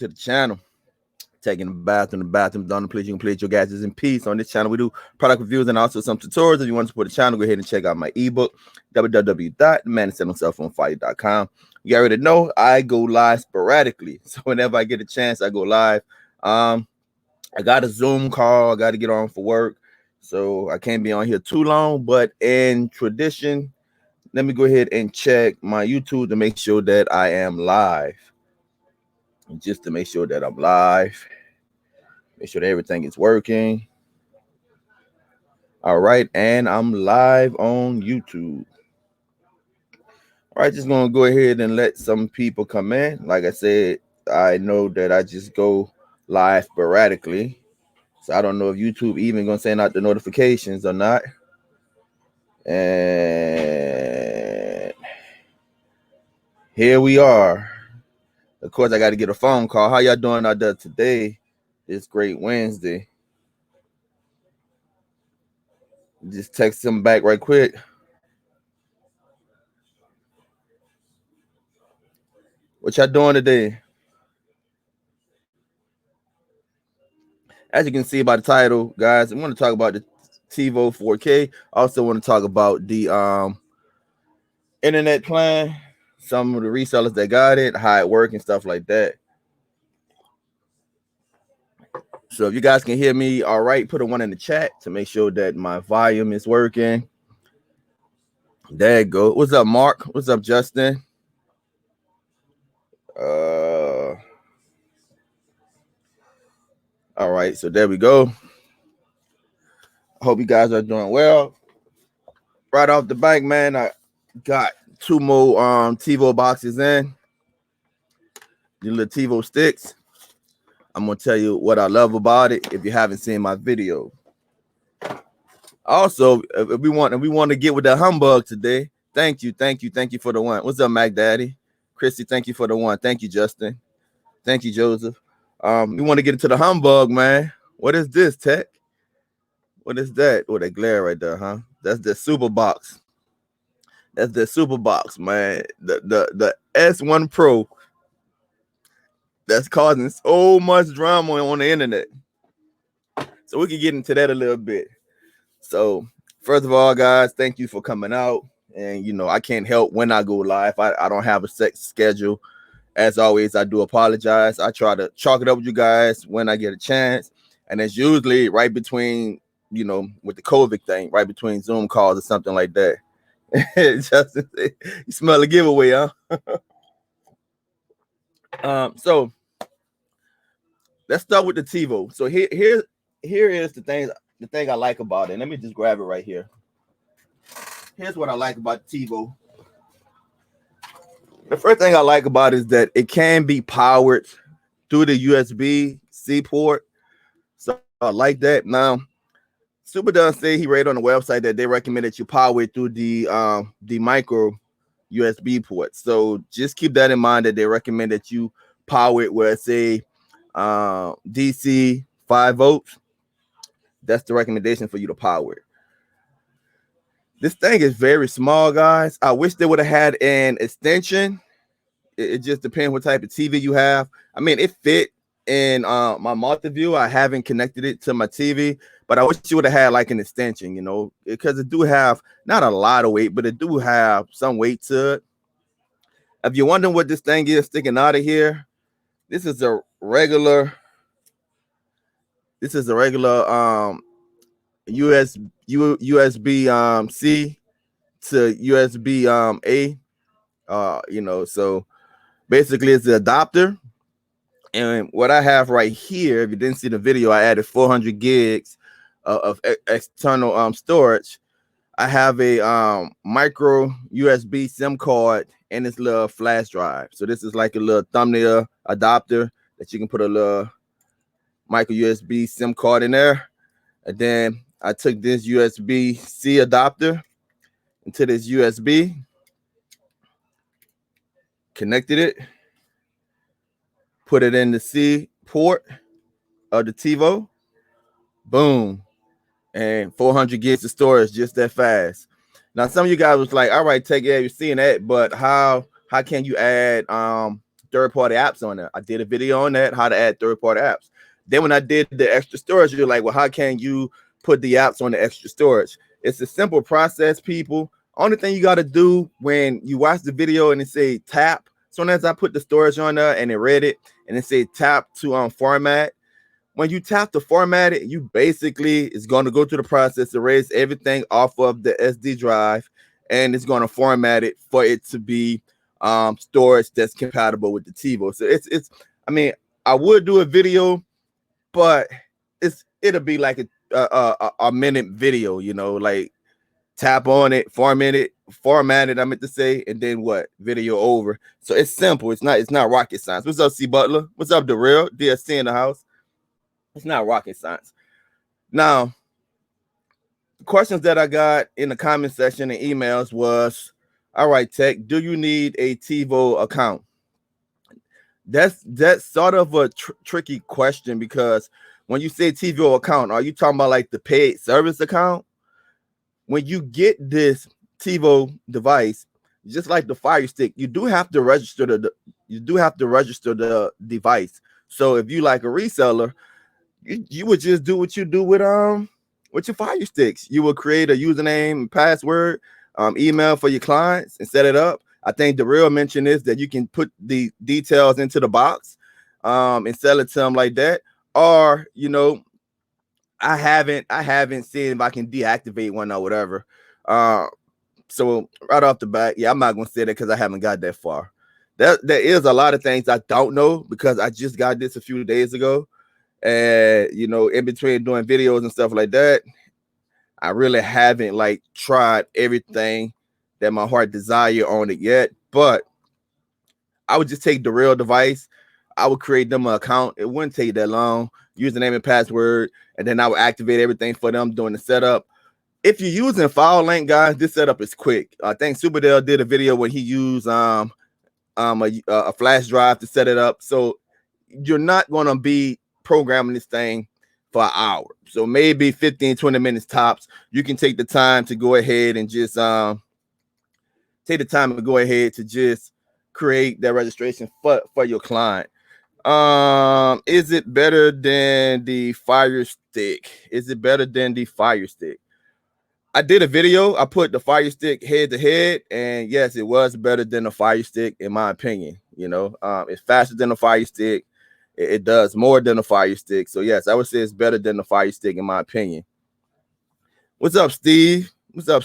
to the channel. Taking the bathroom done. Please, you can play your gadgets in peace. On this channel, we do product reviews and also some tutorials. If you want to support the channel, go ahead and check out my ebook, www.manandsettlingcellphonefire.com. You already know I go live sporadically. So whenever I get a chance, I go live. I got a Zoom call. I got to get on for work. So I can't be on here too long. But in tradition, let me go ahead and check my YouTube to make sure that I am live. Just to make sure that I'm live. Make sure that everything is working. All right, and I'm live on YouTube. All right, just gonna go ahead and let some people come in. Like I said, I know that I just go live sporadically. So I don't know if YouTube even gonna send out the notifications or not. And here we are. Of course, I got to get a phone call. How y'all doing out there today? This great Wednesday. Just text them back right quick. What y'all doing today? As you can see by the title, guys, I want to talk about the Tivo 4K. I also want to talk about the internet plan, some of the resellers that got it, how it works and stuff like that. So if you guys can hear me all right, put a 1 in the chat to make sure that my volume is working. There you go. What's up, Mark? What's up, Justin? All right, so there we go. I hope you guys are doing well. Right off the bank, man, I got 2 more Tivo boxes in. The little Tivo sticks. I'm gonna tell you what I love about it if you haven't seen my video. Also, if we want to get with the humbug today, thank you for the 1. What's up, Mac Daddy? Chrissy, thank you for the 1. Thank you, Justin. Thank you, Joseph. We want to get into the humbug, man. What is this, Tech? What is that? Oh, that glare right there, huh? That's the super box. That's the super box, man. The S1 Pro that's causing so much drama on the internet. So we can get into that a little bit. So first of all, guys, thank you for coming out. And you know, I can't help when I go live. I don't have a set schedule. As always, I do apologize. I try to chalk it up with you guys when I get a chance. And it's usually right between, you know, with the COVID thing, right between Zoom calls or something like that. Justin, you smell a giveaway, huh? So let's start with the Tivo. So here is the thing I like about it. Let me just grab it right here. Here's what I like about Tivo. The first thing I like about it is that it can be powered through the USB-C port. So I like that. Now, Super does say he read on the website that they recommend that you power it through the micro USB port. So just keep that in mind that they recommend that you power it where it's a DC 5 volts. That's the recommendation for you to power it. This thing is very small, guys. I wish they would have had an extension. It just depends what type of TV you have. I mean, it fit in my multi-view. I haven't connected it to my TV, but I wish you would have had like an extension, you know, because it do have not a lot of weight, but it do have some weight to it. If you're wondering what this thing is sticking out of here, this is a regular USB C to USB A. You know, so basically it's the adapter. And what I have right here, if you didn't see the video, I added 400 gigs of external storage. I have a micro USB SIM card and this little flash drive. So this is like a little thumbnail adapter that you can put a little micro USB SIM card in there. And then I took this USB-C adapter into this USB, connected it, put it in the C port of the Tivo, boom, and 400 gigs of storage just that fast. Now, some of you guys was like, all right, take it, you're seeing that, but how can you add third-party apps on there. I did a video on that, how to add third-party apps. Then when I did the extra storage, you're like, well, how can you put the apps on the extra storage? It's a simple process, people. Only thing you got to do when you watch the video and it say tap, sometimes I put the storage on there and it read it and it say tap to format. When you tap to format it, you basically is going to go through the process, erase everything off of the SD drive, and it's going to format it for it to be storage that's compatible with the Tivo. So it's I mean, I would do a video, but it'll be like a minute video, you know, like tap on it, format it, I meant to say, and then what? Video over. So it's simple. It's not rocket science. What's up, C Butler? What's up, the real DSC in the house? It's not rocket science. Now, questions that I got in the comment section and emails was, all right, Tech, do you need a Tivo account? That's sort of a tricky question, because when you say Tivo account, are you talking about like the paid service account? When you get this Tivo device, just like the Fire Stick, you do have to register the device. So if you like a reseller, you would just do what you do with your Fire Sticks. You will create a username and password, email for your clients and set it up. I think the real mention is that you can put the details into the box and sell it to them like that. Or, you know, I haven't seen if I can deactivate one or whatever. So right off the bat, yeah, I'm not gonna say that because I haven't got that far. There is a lot of things I don't know because I just got this a few days ago. And you know, in between doing videos and stuff like that, I really haven't like tried everything that my heart desire on it yet. But I would just take the real device. I would create them an account. It wouldn't take that long. Username and password, and then I would activate everything for them doing the setup. If you're using FileLink, guys, this setup is quick. I think Superdale did a video when he used a flash drive to set it up. So you're not going to be programming this thing for an hour. So maybe 15, 20 minutes tops. You can take the time to go ahead and just create that registration for your client. Is it better than the Fire Stick? I did a video. I put the Fire Stick head to head, and yes, it was better than the Fire Stick in my opinion. You know, it's faster than the Fire Stick. It does more than the Fire Stick. So yes, I would say it's better than the Fire Stick in my opinion. What's up, Steve? So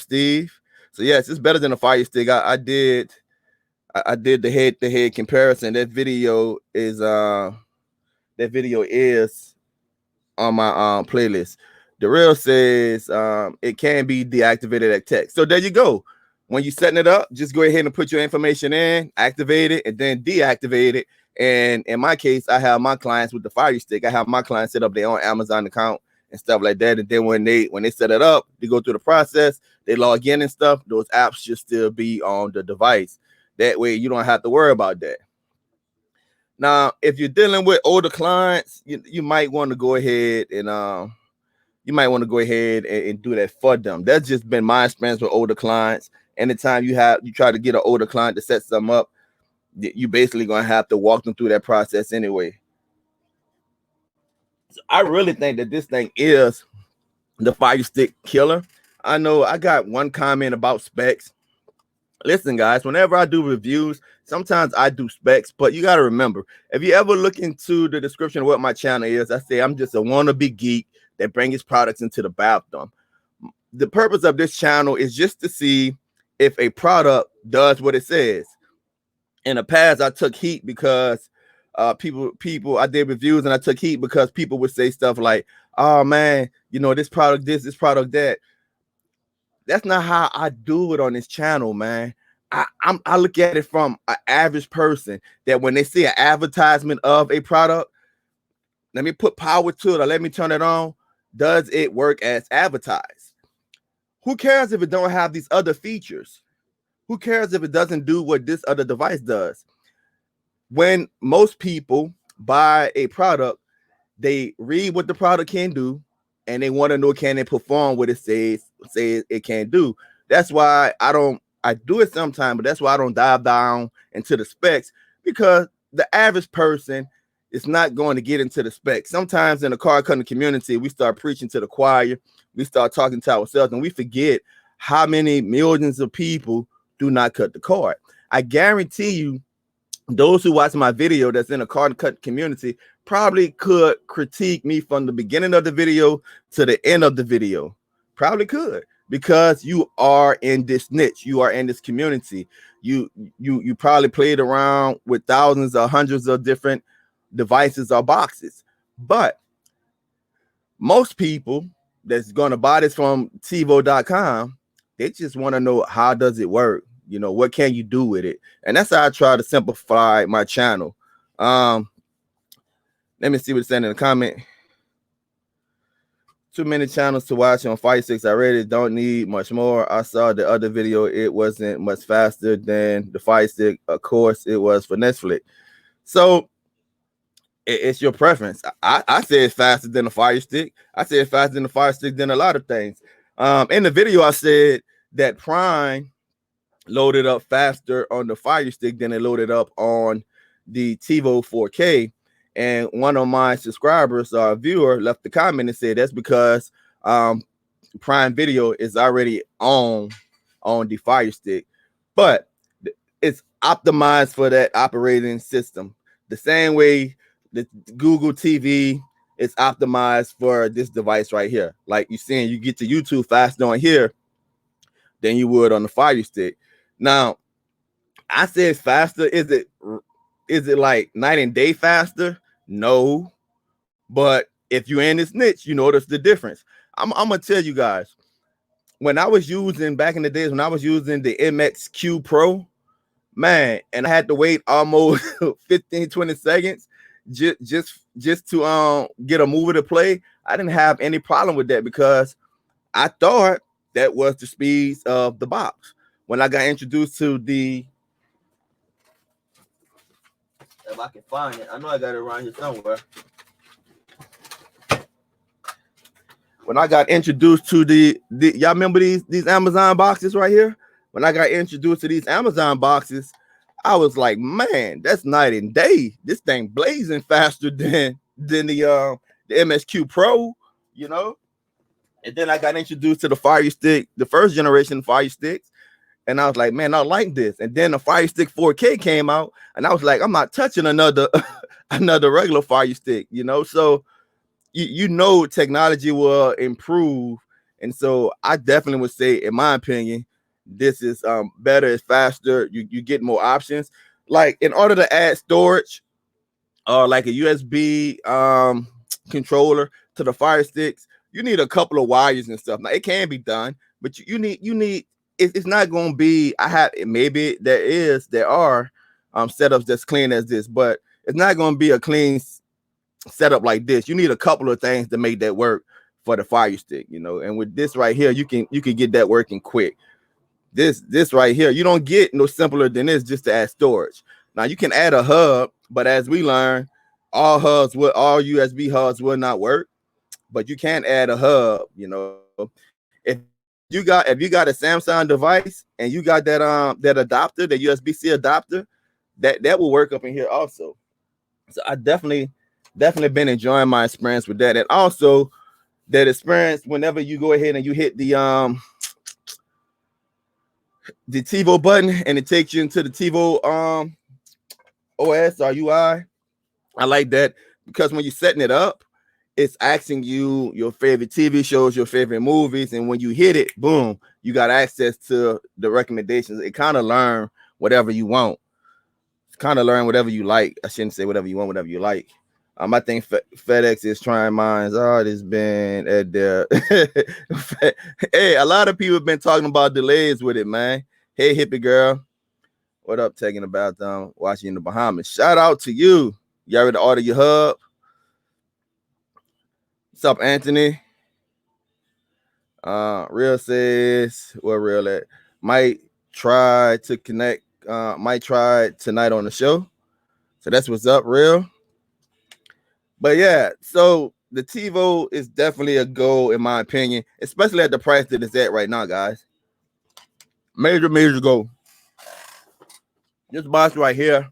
yes, it's better than the Fire Stick. I did the head-to-head comparison. That video is on my playlist. The real says it can be deactivated at text. So there you go. When you're setting it up, just go ahead and put your information in, activate it, and then deactivate it. And in my case, I have my clients with the Fire Stick. I have my clients set up their own Amazon account and stuff like that. And then when they set it up, they go through the process, they log in and stuff. Those apps should still be on the device. That way, you don't have to worry about that. Now, if you're dealing with older clients, you might want to go ahead and do that for them. That's just been my experience with older clients. Anytime you try to get an older client to set something up, you basically gonna have to walk them through that process anyway. So I really think that this thing is the Fire Stick killer. I know I got one comment about specs. Listen, guys, whenever I do reviews, sometimes I do specs, but you got to remember, if you ever look into the description of what my channel is, I say I'm just a wannabe geek that brings his products into the bathroom. The purpose of this channel is just to see if a product does what it says. In the past, I took heat because people, I did reviews and I took heat because people would say stuff like, oh man, you know, this product, this product, that. That's not how I do it on this channel, man. I look at it from an average person that when they see an advertisement of a product, let me put power to it or let me turn it on. Does it work as advertised? Who cares if it don't have these other features? Who cares if it doesn't do what this other device does? When most people buy a product, they read what the product can do, and they want to know, can it perform what it says it can do. That's why I do it sometimes, but that's why I don't dive down into the specs, because the average person is not going to get into the specs. Sometimes in the car cutting community, we start preaching to the choir, we start talking to ourselves, and we forget how many millions of people do not cut the card. I guarantee you, those who watch my video that's in a card cut community probably could critique me from the beginning of the video to the end of the video. Probably could, because you are in this niche, you are in this community. You probably played around with thousands or hundreds of different devices or boxes. But most people that's going to buy this from Tivo.com, they just want to know, how does it work? You know, what can you do with it? And that's how I try to simplify my channel. Let me see what's saying in the comment. Too many channels to watch on Fire Sticks. I really don't need much more. I saw the other video. It wasn't much faster than the Fire Stick. Of course, it was for Netflix. So it's your preference. I say it's faster than the Fire Stick. I say it's faster than the Fire Stick than a lot of things. In the video, I said that Prime loaded up faster on the Fire Stick than it loaded up on the Tivo 4K. And one of my subscribers or viewer left a comment and said that's because Prime Video is already on the Fire Stick, but it's optimized for that operating system. The same way the Google TV is optimized for this device right here. Like you're seeing, you get to YouTube faster on here than you would on the Fire Stick. Now, I say it's faster. Is it like night and day faster? No, but if you're in this niche, you notice the difference. I'm gonna tell you guys, when I was using back in the days, when I was using the MXQ Pro, man, and I had to wait almost 15-20 seconds just to get a movie to play, I didn't have any problem with that because I thought that was the speeds of the box. When I got introduced to the, if I can find it, I know I got it around here somewhere. When I got introduced to the y'all remember these Amazon boxes right here? When I got introduced to these Amazon boxes, I was like, man, that's night and day. This thing blazing faster than the MSQ Pro, you know. And then I got introduced to the Fire Stick, the first generation Fire Sticks, and I was like, man, I like this. And then the Fire Stick 4K came out, and I was like, I'm not touching another another regular Fire Stick, you know. So you know technology will improve, and so I definitely would say, in my opinion, this is better, it's faster, you get more options. Like in order to add storage or like a USB controller to the Fire Sticks, you need a couple of wires and stuff. Now it can be done, but you need it's not going to be, maybe there are setups that's clean as this, but it's not going to be a clean setup like this. You need a couple of things to make that work for the Fire Stick, you know. And with this right here, you can get that working quick. This right here, you don't get no simpler than this just to add storage. Now you can add a hub, but as we learn, all USB hubs will not work, but you can add a hub, you know. If you got a Samsung device and you got that adapter, the USB-C adapter, that will work up in here also. So I definitely been enjoying my experience with that. And also that experience, whenever you go ahead and you hit the Tivo button and it takes you into the Tivo OS or UI. I like that because when you're setting it up, it's asking you your favorite TV shows, your favorite movies, and when you hit it, boom, you got access to the recommendations. It kind of learn whatever you want. It's kind of learn whatever you like. I shouldn't say whatever you want, whatever you like. I think FedEx is trying mine. Oh, it's been at there. Hey, a lot of people have been talking about delays with it, man. Hey, hippie girl. What up, taking about watching in the Bahamas? Shout out to you. You already order your hub? What's up, Anthony? Real says, where Real at? Might try to connect. Might try tonight on the show. So that's what's up, Real. But yeah, so the Tivo is definitely a go in my opinion, especially at the price that it's at right now, guys. Major go. This box right here,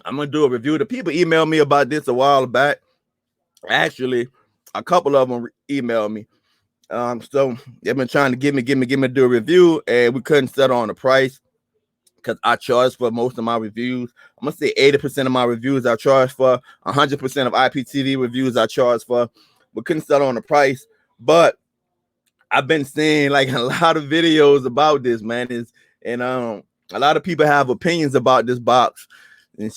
I'm gonna do a review. The people emailed me about this a while back. Actually, a couple of them emailed me. So they've been trying to give me to do a review, and we couldn't settle on the price because I charge for most of my reviews. I'm gonna say 80% of my reviews I charge for, 100% of IPTV reviews I charge for. We couldn't settle on the price, but I've been seeing like a lot of videos about this, man. And a lot of people have opinions about this box. And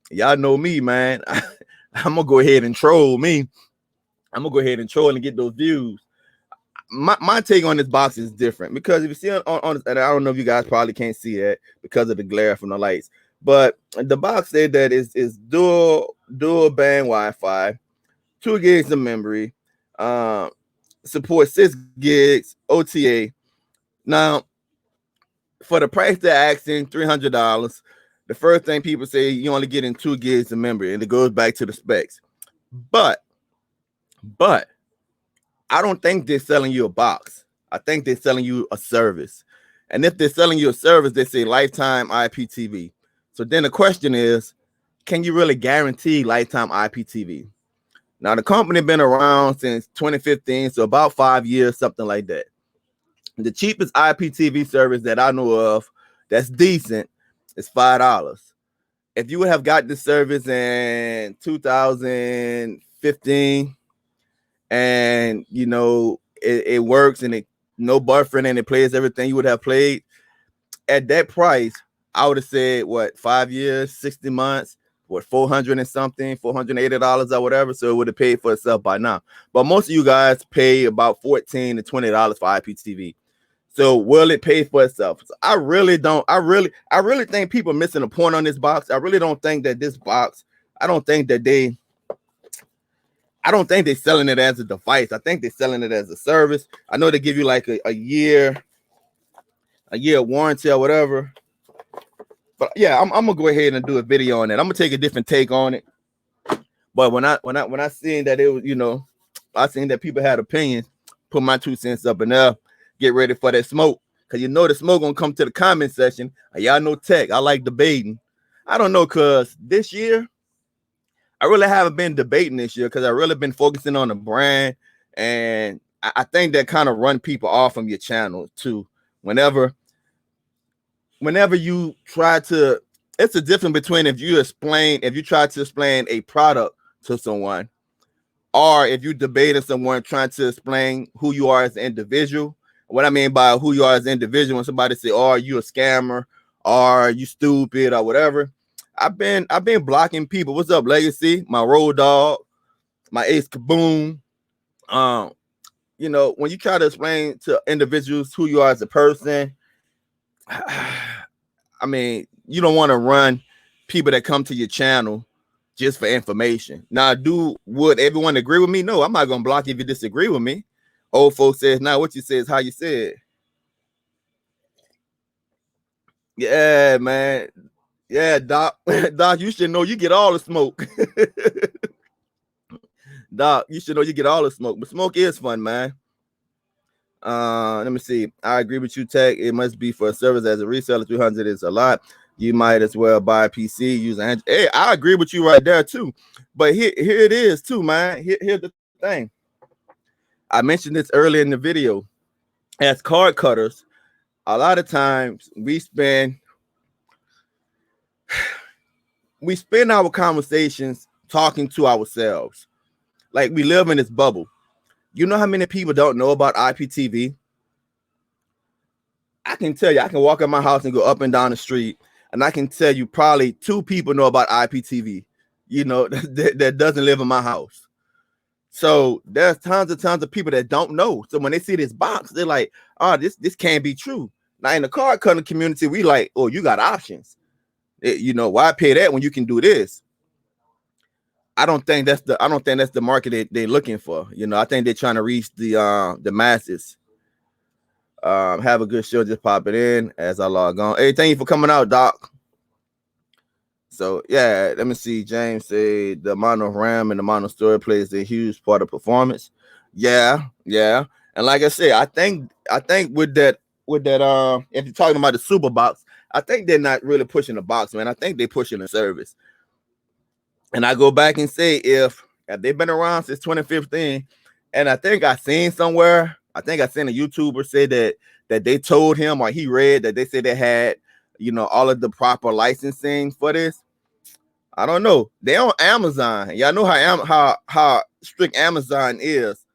y'all know me, man. I'm gonna go ahead and troll me. I'm gonna go ahead and troll and get those views. My take on this box is different because if you see on and I don't know if you guys probably can't see it because of the glare from the lights, but the box said that is dual band Wi-Fi, 2 gigs of memory, support 6 gigs OTA. Now, for the price they're asking, $300, the first thing people say you only get in 2 gigs of memory, and it goes back to the specs. But I don't think they're selling you a box. I think they're selling you a service. And if they're selling you a service, they say lifetime IPTV. So then the question is, can you really guarantee lifetime IPTV? Now, the company been around since 2015, so about 5 years, something like that. The cheapest IPTV service that I know of that's decent is $5. If you would have got this service in 2015 and you know it works and it no buffering and it plays everything you would have played at that price, I would have said what 5 years, 60 months, what 400 and something, $480 or whatever. So it would have paid for itself by now. But most of you guys pay about $14 to $20 for IPTV. So will it pay for itself? So I really think people are missing a point on this box. I really don't think that this box, I don't think they're selling it as a device. I think they're selling it as a service. I know they give you like a year warranty or whatever. But yeah, I'm gonna go ahead and do a video on it. I'm gonna take a different take on it. But when I seen that it was, you know, I seen that people had opinions, put my 2 cents up in there. Get ready for that smoke, because you know the smoke gonna come to the comment section. Y'all know tech. I like debating. I don't know, because this year I really haven't been debating this year because I really been focusing on the brand, and I think that kind of run people off from your channel too. Whenever you try to, it's a difference between if you try to explain a product to someone, or if you debating someone trying to explain who you are as an individual. What I mean by who you are as an individual, when somebody say, "Oh, are you a scammer? Or are you stupid?" or whatever, I've been blocking people. What's up, Legacy? My road dog, my ace kaboom. You know, when you try to explain to individuals who you are as a person, I mean, you don't want to run people that come to your channel just for information. Now, would everyone agree with me? No, I'm not gonna block you if you disagree with me. Old folks says, "Now what you say is how you say it." Yeah, man. Yeah, Doc. Doc, you should know you get all the smoke. Doc, you should know you get all the smoke. But smoke is fun, man. Let me see. I agree with you, Tech. It must be for a service as a reseller. 300 is a lot. You might as well buy a PC, use an. Hey, I agree with you right there too. But here it is too, man. Here's the thing. I mentioned this earlier in the video. As card cutters, a lot of times we spend our conversations talking to ourselves. Like we live in this bubble. You know how many people don't know about IPTV? I can tell you, I can walk in my house and go up and down the street, and I can tell you probably 2 people know about IPTV, you know, that doesn't live in my house. So there's tons of people that don't know. So when they see this box, they're like, "Oh, this can't be true." Now in the card cutting community, we like, "Oh, you got options. You know, why pay that when you can do this?" I don't think that's the market they're looking for. You know, I think they're trying to reach the masses. Have a good show. Just pop it in as I log on. Hey, thank you for coming out, Doc. So yeah, let me see. James say the amount of RAM and the amount of storage plays a huge part of performance. Yeah. And like I said, I think with that, if you're talking about the super box, I think they're not really pushing the box, man. I think they're pushing the service. And I go back and say, if they've been around since 2015, and I think I seen somewhere, I think I seen a YouTuber say that they told him, or he read that they said they had, all of the proper licensing for this. I don't know. They on Amazon. Y'all know how strict Amazon is.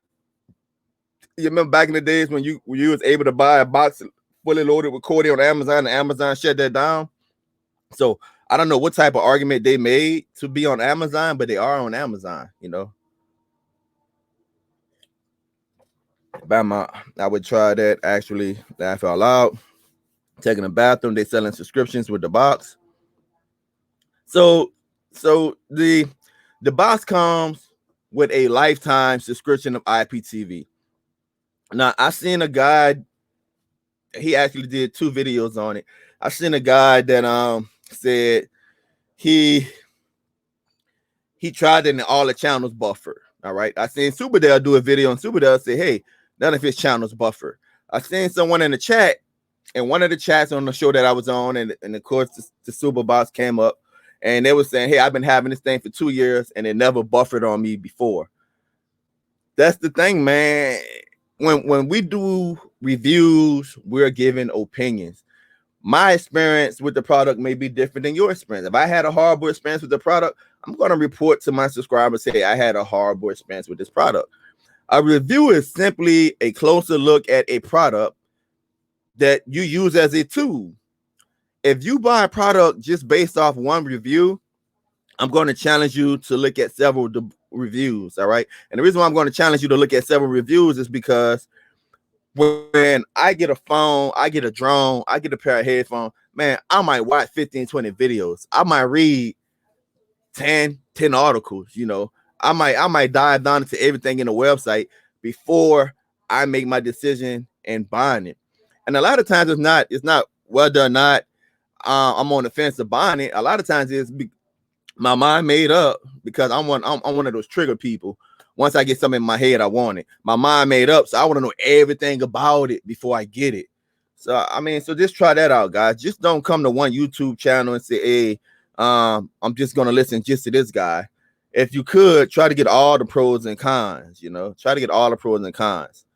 You remember back in the days when you was able to buy a box fully loaded with Cordy on Amazon, and Amazon shut that down. So I don't know what type of argument they made to be on Amazon, but they are on Amazon, I would try that, actually, laugh out loud. Taking a bathroom, they selling subscriptions with the box. So the box comes with a lifetime subscription of IPTV. Now, I seen a guy, he actually did 2 videos on it. I seen a guy that said he tried it and all the channels buffer. All right. I seen Superdale do a video, and Superdale say, hey, none of his channels buffer. I seen someone in the chat, and one of the chats on the show that I was on, and of course the Super Box came up, and they were saying, hey, I've been having this thing for 2 years and it never buffered on me before. That's the thing, man. When we do reviews, we're giving opinions. My experience with the product may be different than your experience. If I had a horrible experience with the product, I'm going to report to my subscribers, say I had a horrible experience with this product. A review is simply a closer look at a product that you use as a tool. If you buy a product just based off one review, I'm going to challenge you to look at several reviews. All right. And the reason why I'm going to challenge you to look at several reviews is because when I get a phone, I get a drone, I get a pair of headphones, man, I might watch 15, 20 videos. I might read 10 articles, I might dive down into everything in the website before I make my decision and buying it. And a lot of times it's not whether or not I'm on the fence of buying it. A lot of times it's my mind made up, because I'm one of those trigger people. Once I get something in my head, I want it. My mind made up, so I want to know everything about it before I get it. So so just try that out, guys. Just don't come to one YouTube channel and say, hey, I'm just gonna listen just to this guy. If you could, try to get all the pros and cons, try to get all the pros and cons.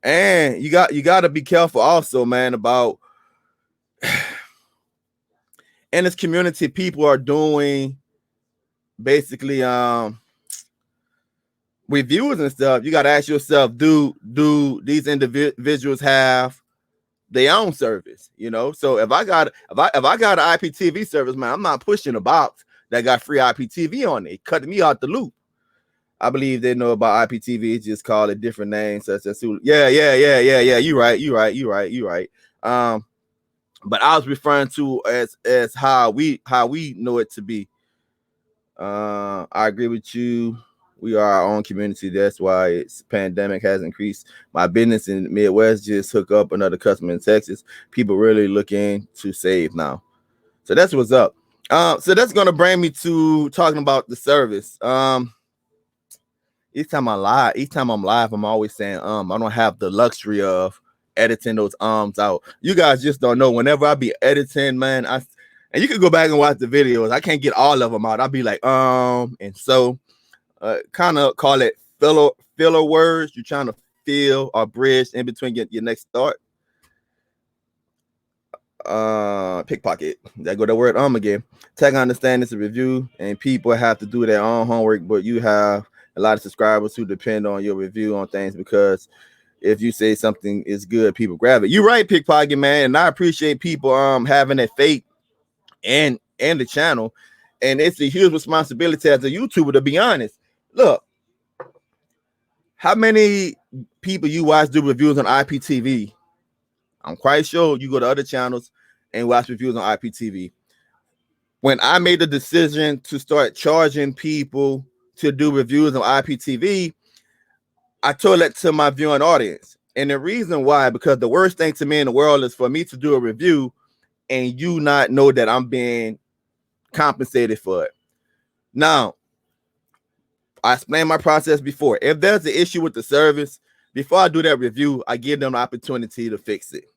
And you got to be careful also, man, about in this community, people are doing basically reviews and stuff. You got to ask yourself, do these individuals have their own service? So if I got an IPTV service, man, I'm not pushing a box that got free IPTV on it, cutting me out the loop. I believe they know about IPTV, just call it different names, such as yeah. You right. But I was referring to as how we know it to be. I agree with you. We are our own community. That's why it's pandemic has increased. My business in the Midwest just hook up another customer in Texas. People really looking to save now. So that's what's up. So that's gonna bring me to talking about the service. Each time I'm live, I'm always saying I don't have the luxury of editing those out. You guys just don't know. Whenever I be editing, man, and you can go back and watch the videos. I can't get all of them out. I'll be like, and so kind of call it filler words. You're trying to fill or bridge in between your next thought. Pickpocket. There go the word again. Tech understand it's a review, and people have to do their own homework, but you have a lot of subscribers who depend on your review on things, because if you say something is good, people grab it. You're right, Pickpocket, man, and I appreciate people having that faith and the channel. And it's a huge responsibility as a YouTuber, to be honest. Look, how many people you watch do reviews on IPTV? I'm quite sure you go to other channels and watch reviews on IPTV. When I made the decision to start charging people to do reviews on IPTV, I told that to my viewing audience. And the reason why, because the worst thing to me in the world is for me to do a review and you not know that I'm being compensated for it. Now, I explained my process before. If there's an issue with the service, before I do that review, I give them the opportunity to fix it.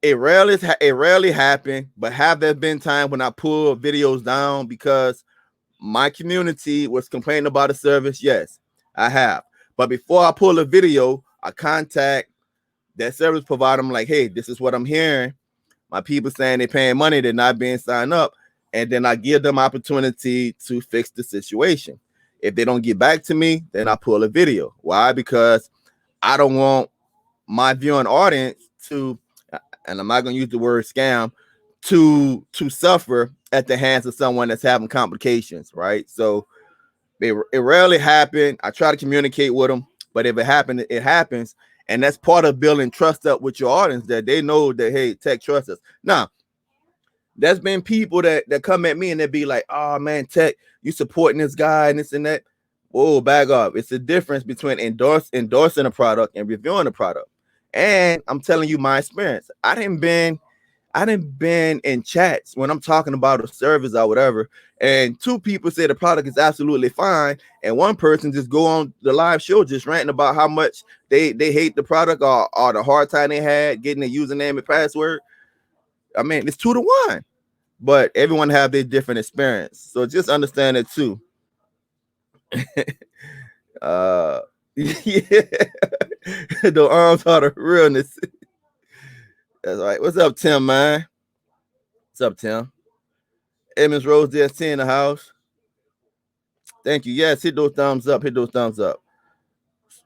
It rarely happened, but have there been time when I pull videos down because my community was complaining about a service? Yes, I have. But before I pull a video, I contact that service provider. I'm like, hey, this is what I'm hearing. My people saying they're paying money, they're not being signed up. And then I give them opportunity to fix the situation. If they don't get back to me, then I pull a video. Why? Because I don't want my viewing audience to, and I'm not going to use the word scam, to suffer at the hands of someone that's having complications, right? So it rarely happen. I try to communicate with them, but if it happens, it happens. And that's part of building trust up with your audience, that they know that, hey, Tech trusts us. Now, there's been people that come at me and they be like, oh man, Tech, you supporting this guy and this and that. Whoa, back up. It's the difference between endorsing a product and reviewing a product. And I'm telling you my experience. I didn't been in chats when I'm talking about a service or whatever, and two people say the product is absolutely fine, and one person just go on the live show just ranting about how much they hate the product or the hard time they had getting the username and password. I mean, it's 2-1, but everyone have their different experience, so just understand it too. Yeah, the arms are the realness. That's right. What's up, Tim, man? What's up, Tim? Emmons Rose DST in the house. Thank you. Yes, hit those thumbs up. Hit those thumbs up.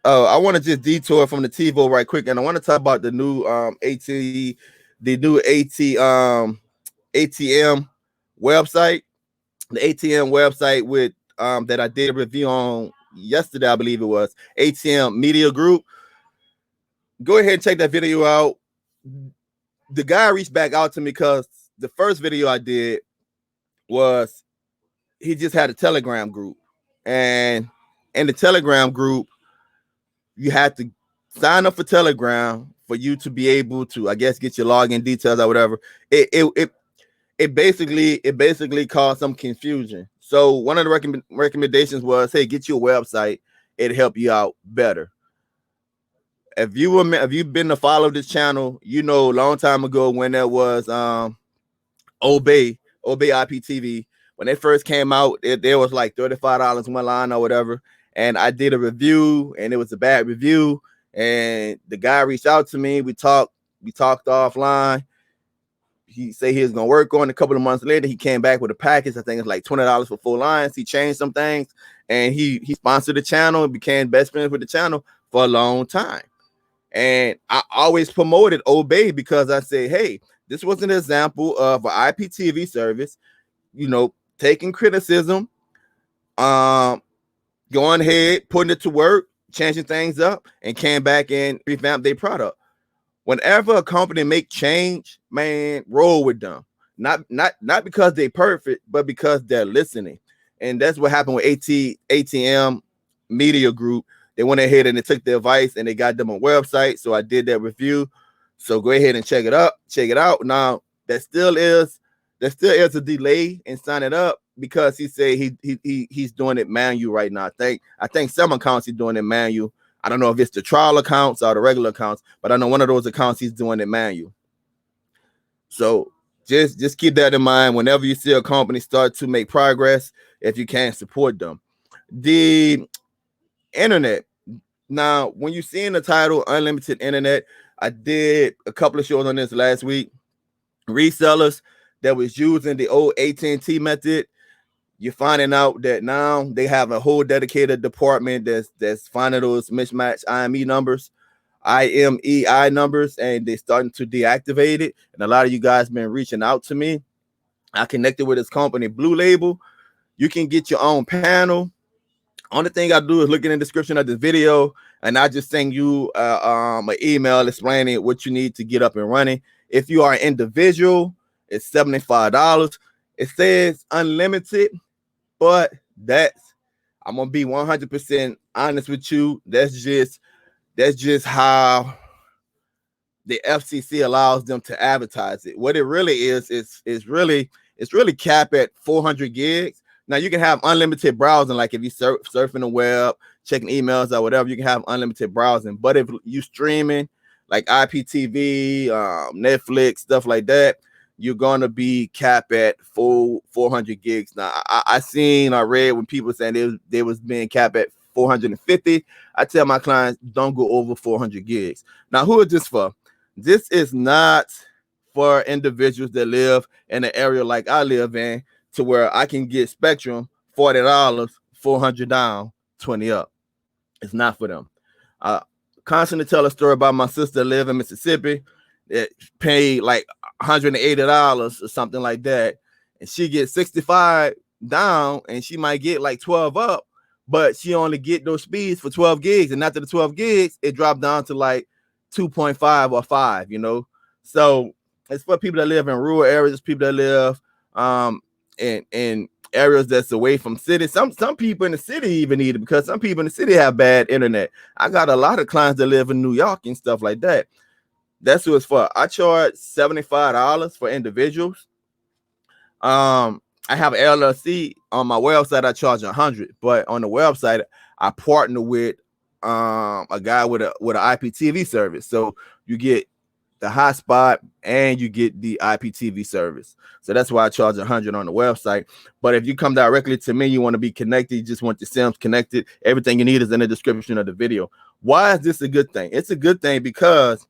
Oh, I want to just detour from the Tivo right quick, and I want to talk about the new ATM website. The ATM website with that I did a review on yesterday, I believe it was ATM Media Group. Go ahead and check that video out. The guy reached back out to me because the first video I did was he just had a Telegram group, and in the Telegram group, you had to sign up for Telegram for you to be able to, I guess, get your login details or whatever. It basically caused some confusion. So one of the recommendations was, hey, get you a website. It'll help you out better. If you've been to follow this channel, you know a long time ago when there was Obey IPTV, when they first came out, there was like $35 one line or whatever. And I did a review, and it was a bad review. And the guy reached out to me. We talked offline. He said he was gonna work on it. A couple of months later, he came back with a package. I think it's like $20 for 4 lines. He changed some things, and he sponsored the channel and became best friends with the channel for a long time. And I always promoted Obey because I say, hey, this was an example of an IPTV service, you know, taking criticism, going ahead, putting it to work, changing things up, and came back and revamped their product. Whenever a company make change, man, roll with them. Not because they're perfect, but because they're listening. And that's what happened with ATM Media Group. They went ahead and they took the advice and they got them a website. So I did that review. So go ahead and check it out. Now there still is a delay in signing up because he said he's doing it manual right now. I think some accounts he's doing it manual. I don't know if it's the trial accounts or the regular accounts, but I know one of those accounts he's doing it manual. So just keep that in mind whenever you see a company start to make progress, if you can't support them. The internet. Now, when you see in the title Unlimited Internet, I did a couple of shows on this last week. Resellers that was using the old AT&T method, you're finding out that now they have a whole dedicated department that's finding those mismatched IMEI numbers, and they're starting to deactivate it. And a lot of you guys been reaching out to me. I connected with this company, Blue Label. You can get your own panel. Only thing I do is look in the description of this video, and I just send you an email explaining what you need to get up and running. If you are an individual, it's $75. It says unlimited, but I'm gonna be 100% honest with you. That's just how the FCC allows them to advertise it. What it really is really capped at 400 gigs. Now you can have unlimited browsing, like if you surfing the web, checking emails or whatever, you can have unlimited browsing. But if you streaming, like IPTV, Netflix, stuff like that, you're gonna be capped at 400 gigs. Now, I read when people saying they was being capped at 450. I tell my clients, don't go over 400 gigs. Now, who is this for? This is not for individuals that live in an area like I live in, to where I can get Spectrum $40, 400 down, 20 up. It's not for them. I constantly tell a story about my sister live in Mississippi that paid like $180 or something like that, and she gets 65 down, and she might get like 12 up, but she only get those speeds for 12 gigs, and after the 12 gigs, it dropped down to like 2.5 or 5. So it's for people that live in rural areas, people that live in areas that's away from cities. Some people in the city even need it, because some people in the city have bad internet. I got a lot of clients that live in New York and stuff like that. That's who it's for. I charge $75 for individuals. I have an L.L.C on my website. I charge $100, but on the website I partner with a guy with an IPTV service, so you get the hotspot and you get the IPTV service. So that's why I charge $100 on the website. But if you come directly to me, you want to be connected, you just want the SIMs connected, everything you need is in the description of the video. Why is this a good thing? It's a good thing because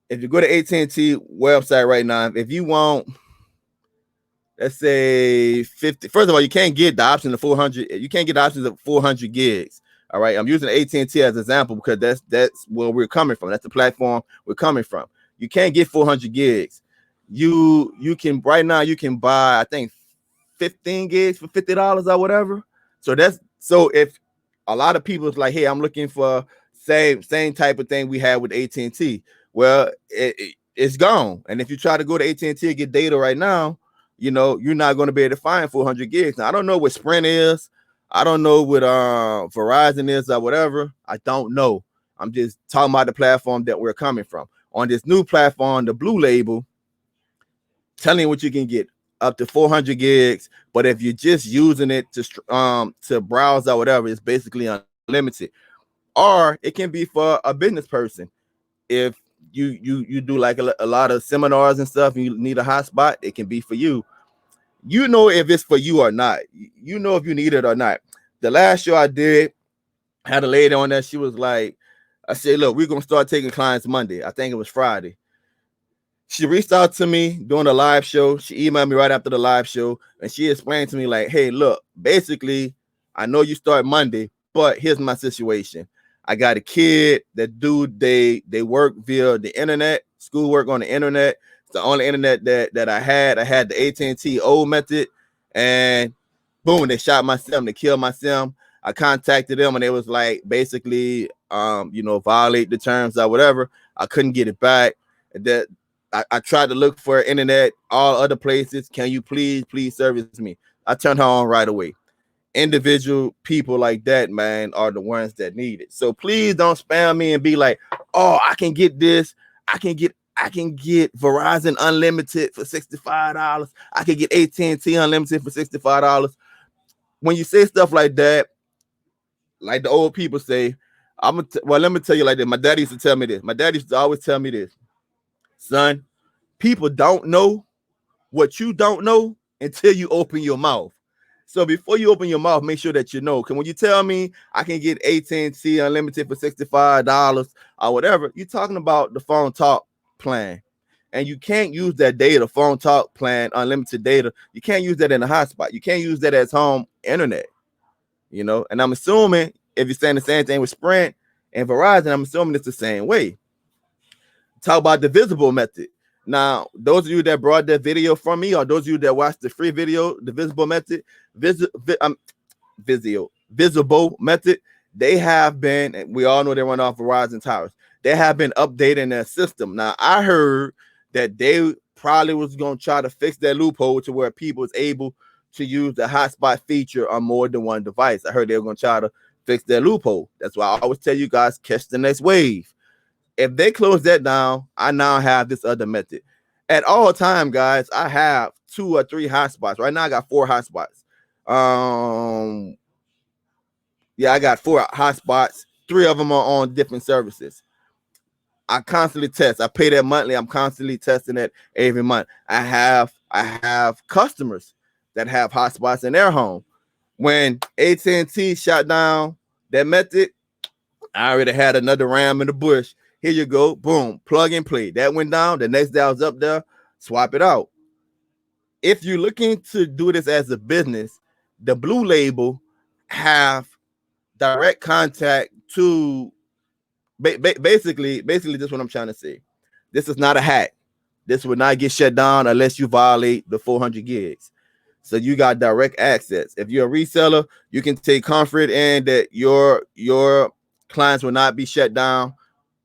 if you go to AT&T website right now, if you want, let's say 50, first of all, you can't get the option of 400. You can't get the options of 400 gigs. All right, I'm using AT&T as an example because that's where we're coming from. That's the platform we're coming from. You can't get 400 gigs. You can right now, you can buy, I think, 15 gigs for $50 or whatever. So if a lot of people is like, hey, I'm looking for same type of thing we had with AT&T. Well, it's gone. And if you try to go to AT&T and get data right now, you're not going to be able to find 400 gigs. Now, I don't know what Sprint is. I don't know what Verizon is or whatever. I don't know. I'm just talking about the platform that we're coming from. On this new platform, the Blue Label, telling you what you can get up to 400 gigs. But if you're just using it to browse or whatever, it's basically unlimited. Or it can be for a business person. If you do like a lot of seminars and stuff, and you need a hotspot, it can be for you. If it's for you or not. If you need it or not. The last show I did had a lady on there. She was like, I said, look, we're going to start taking clients Monday. I think it was Friday. She reached out to me during a live show. She emailed me right after the live show, and she explained to me like, hey, look, basically, I know you start Monday, but here's my situation. I got a kid that they work via the internet, schoolwork on the internet. It's the only internet that I had. I had the AT&T old method, and boom, they shot my sim. They killed my sim. I contacted them, and it was like basically, violate the terms or whatever. I couldn't get it back. That I tried to look for internet all other places. Can you please service me? I turned her on right away. Individual people like that, man, are the ones that need it. So please don't spam me and be like, oh, I can get this. I can get Verizon unlimited for $65. I can get AT&T unlimited for $65. When you say stuff like that, like the old people say, let me tell you like this. My daddy used to tell me this. My daddy used to always tell me this. Son, people don't know what you don't know until you open your mouth. So before you open your mouth, make sure that you know. Because when you tell me I can get AT&T unlimited for $65 or whatever, you're talking about the phone talk plan. And you can't use that data, phone talk plan, unlimited data. You can't use that in a hotspot. You can't use that as home internet. And I'm assuming if you're saying the same thing with Sprint and Verizon, I'm assuming it's the same way. Talk about the visible method. Now, those of you that brought that video from me, or those of you that watched the free video, the visible method, visible method, they have been, and we all know they run off Verizon towers. They have been updating their system. Now, I heard that they probably was going to try to fix that loophole to where people is able to use the hotspot feature on more than one device. I heard they were going to try to fix that loophole. That's why I always tell you guys, catch the next wave. If they close that down, I now have this other method. At all time, guys, I have 2 or 3 hotspots. Right now, I got 4 hotspots. I got 4 hotspots. 3 of them are on different services. I constantly test. I pay that monthly. I'm constantly testing that every month. I have customers that have hotspots in their home. When AT&T shut down that method, I already had another ram in the bush. Here you go. Boom. Plug and play. That went down. The next day I was up there. Swap it out. If you're looking to do this as a business, the Blue Label have direct contact to basically this is what I'm trying to say. This is not a hack. This will not get shut down unless you violate the 400 gigs. So you got direct access. If you're a reseller, you can take comfort in that your clients will not be shut down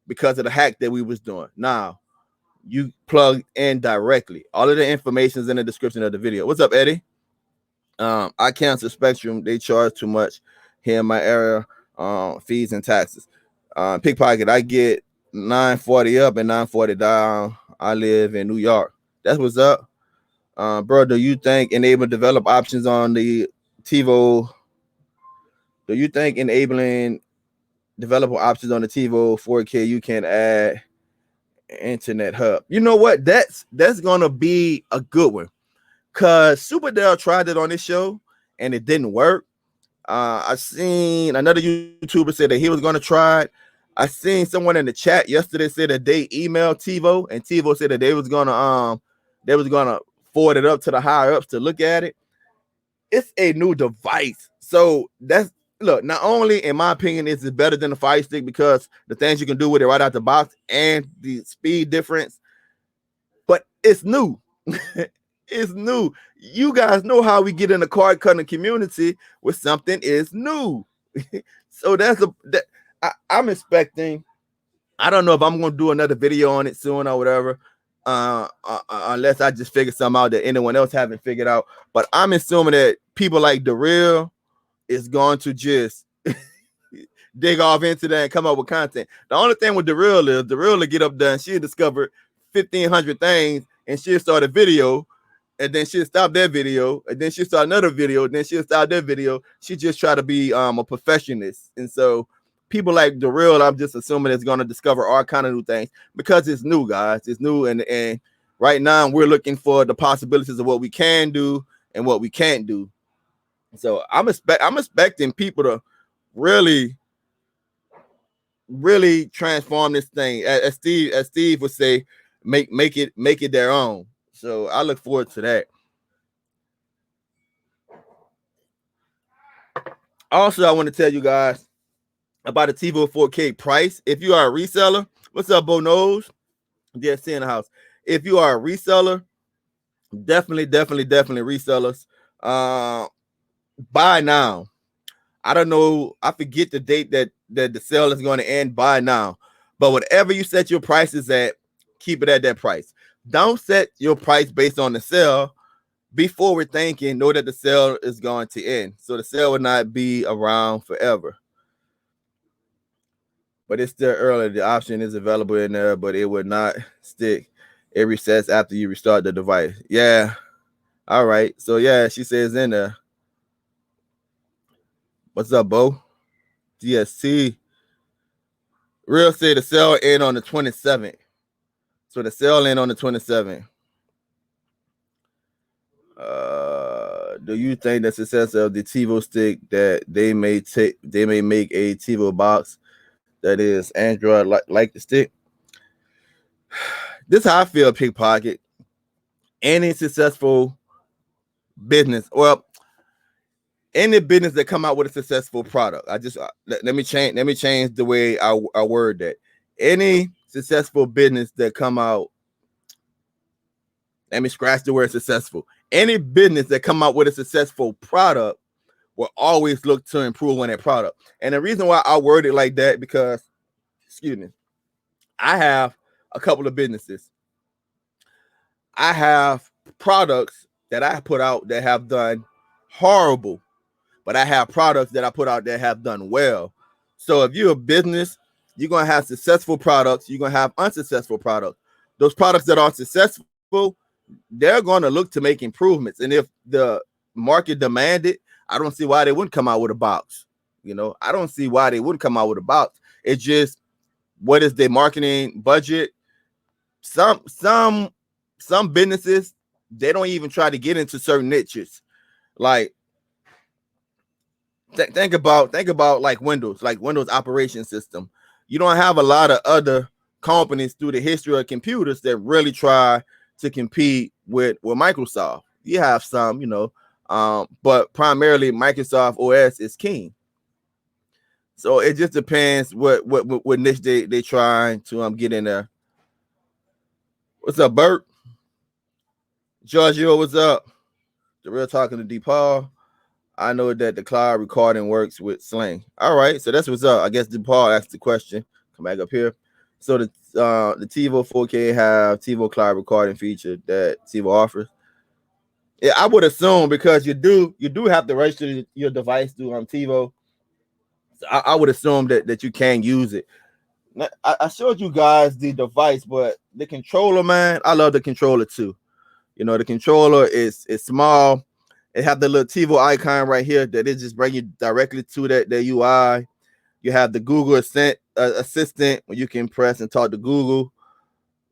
because of the hack that we was doing. Now, you plug in directly. All of the information is in the description of the video. What's up, Eddie? I cancel Spectrum. They charge too much here in my area. Fees and taxes. Pickpocket, I get 940 up and 940 down. I live in New York. That's what's up. Bro, do you think enable develop options on the Tivo? Do you think enabling developer options on the Tivo 4K you can add internet hub? You know what? That's gonna be a good one. Cause Superdell tried it on this show and it didn't work. I seen another YouTuber say that he was gonna try it. I seen someone in the chat yesterday say that they emailed Tivo and Tivo said that they was gonna forward it up to the higher ups to look at it. It's a new device. So that's look, not only in my opinion is it better than the Fire Stick because the things you can do with it right out the box and the speed difference, but it's new. It's new. You guys know how we get in the card cutting community where something is new. So I'm expecting. I don't know if I'm gonna do another video on it soon or whatever. Unless I just figure something out that anyone else haven't figured out. But I'm assuming that people like The Real is going to just dig off into that and come up with content. The only thing with The Real is The Real will get up there and she'll discover 1,500 things and she'll start a video and then she'll stop that video and then she'll start another video and then she'll stop that video. She just try to be a perfectionist. And so people like The Real, I'm just assuming it's going to discover all kind of new things because it's new, guys. It's new. And right now we're looking for the possibilities of what we can do and what we can't do. So I'm expecting people to really transform this thing. As Steve would say, make it their own. So I look forward to that. Also, I want to tell you guys about the Tivo 4K price. If you are a reseller, what's up, Bo Knows? DSC in the house. If you are a reseller, definitely resellers. Buy now. I don't know. I forget the date that the sale is going to end. Buy now. But whatever you set your prices at, keep it at that price. Don't set your price based on the sale. Be forward thinking. Know that the sale is going to end. So the sale will not be around forever. But it's still early. The option is available in there, but it would not stick. It resets after you restart the device. Yeah. All right. So yeah, she says in there. What's up, Bo? DST. Real say the sale end on the 27th. So the sale end on the 27th. Do you think the success of the Tivo stick that they may make a Tivo box that is Android like the stick? This is how I feel, Pickpocket. Any successful business, well, any business that come out with a successful product. I just let me change the way I word that. Any successful business that come out, let me scratch the word successful. Any business that come out with a successful product will always look to improve on that product. And the reason why I word it like that, because, excuse me, I have a couple of businesses. I have products that I put out that have done horrible, but I have products that I put out that have done well. So if you're a business, you're going to have successful products. You're going to have unsuccessful products. Those products that are successful, they're going to look to make improvements. And if the market demanded, I don't see why they wouldn't come out with a box. You know, I don't see why they wouldn't come out with a box. It's just what is their marketing budget. Some businesses, they don't even try to get into certain niches. Like think about like Windows operation system. You don't have a lot of other companies through the history of computers that really try to compete with Microsoft. You have some, but primarily Microsoft OS is king. So it just depends what niche they trying to get in there. What's up, Bert? Giorgio, what's up? The real talking to DePaul. I know that the cloud recording works with Sling. All right, so that's what's up. I guess DePaul asked the question. Come back up here. So the Tivo 4K have Tivo cloud recording feature that Tivo offers. Yeah, I would assume because you do have to register your device through Tivo. So I would assume that you can use it. I showed you guys the device, but the controller, man, I love the controller too. The controller is small. It have the little Tivo icon right here that it just bring you directly to that UI. You have the Google assistant where you can press and talk to Google.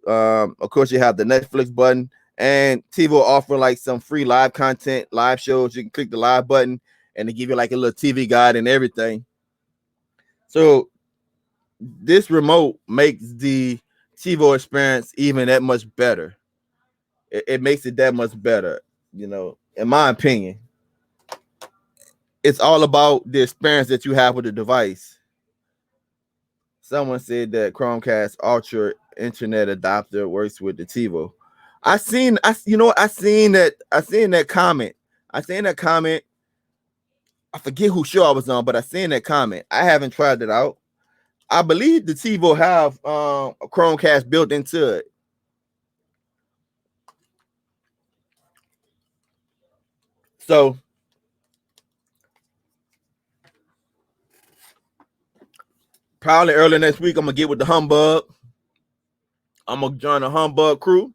Of course, you have the Netflix button, and Tivo offer like some free live content, live shows. You can click the live button, and they give you like a little TV guide and everything. So this remote makes the Tivo experience even that much better. It makes it that much better, in my opinion. It's all about the experience that you have with the device. Someone said that Chromecast Ultra Internet adapter works with the Tivo. I seen that comment. I forget who show I was on, but I seen that comment. I haven't tried it out. I believe the Tivo have a Chromecast built into it. So probably early next week, I'm gonna get with the Humbug. I'm gonna join the Humbug crew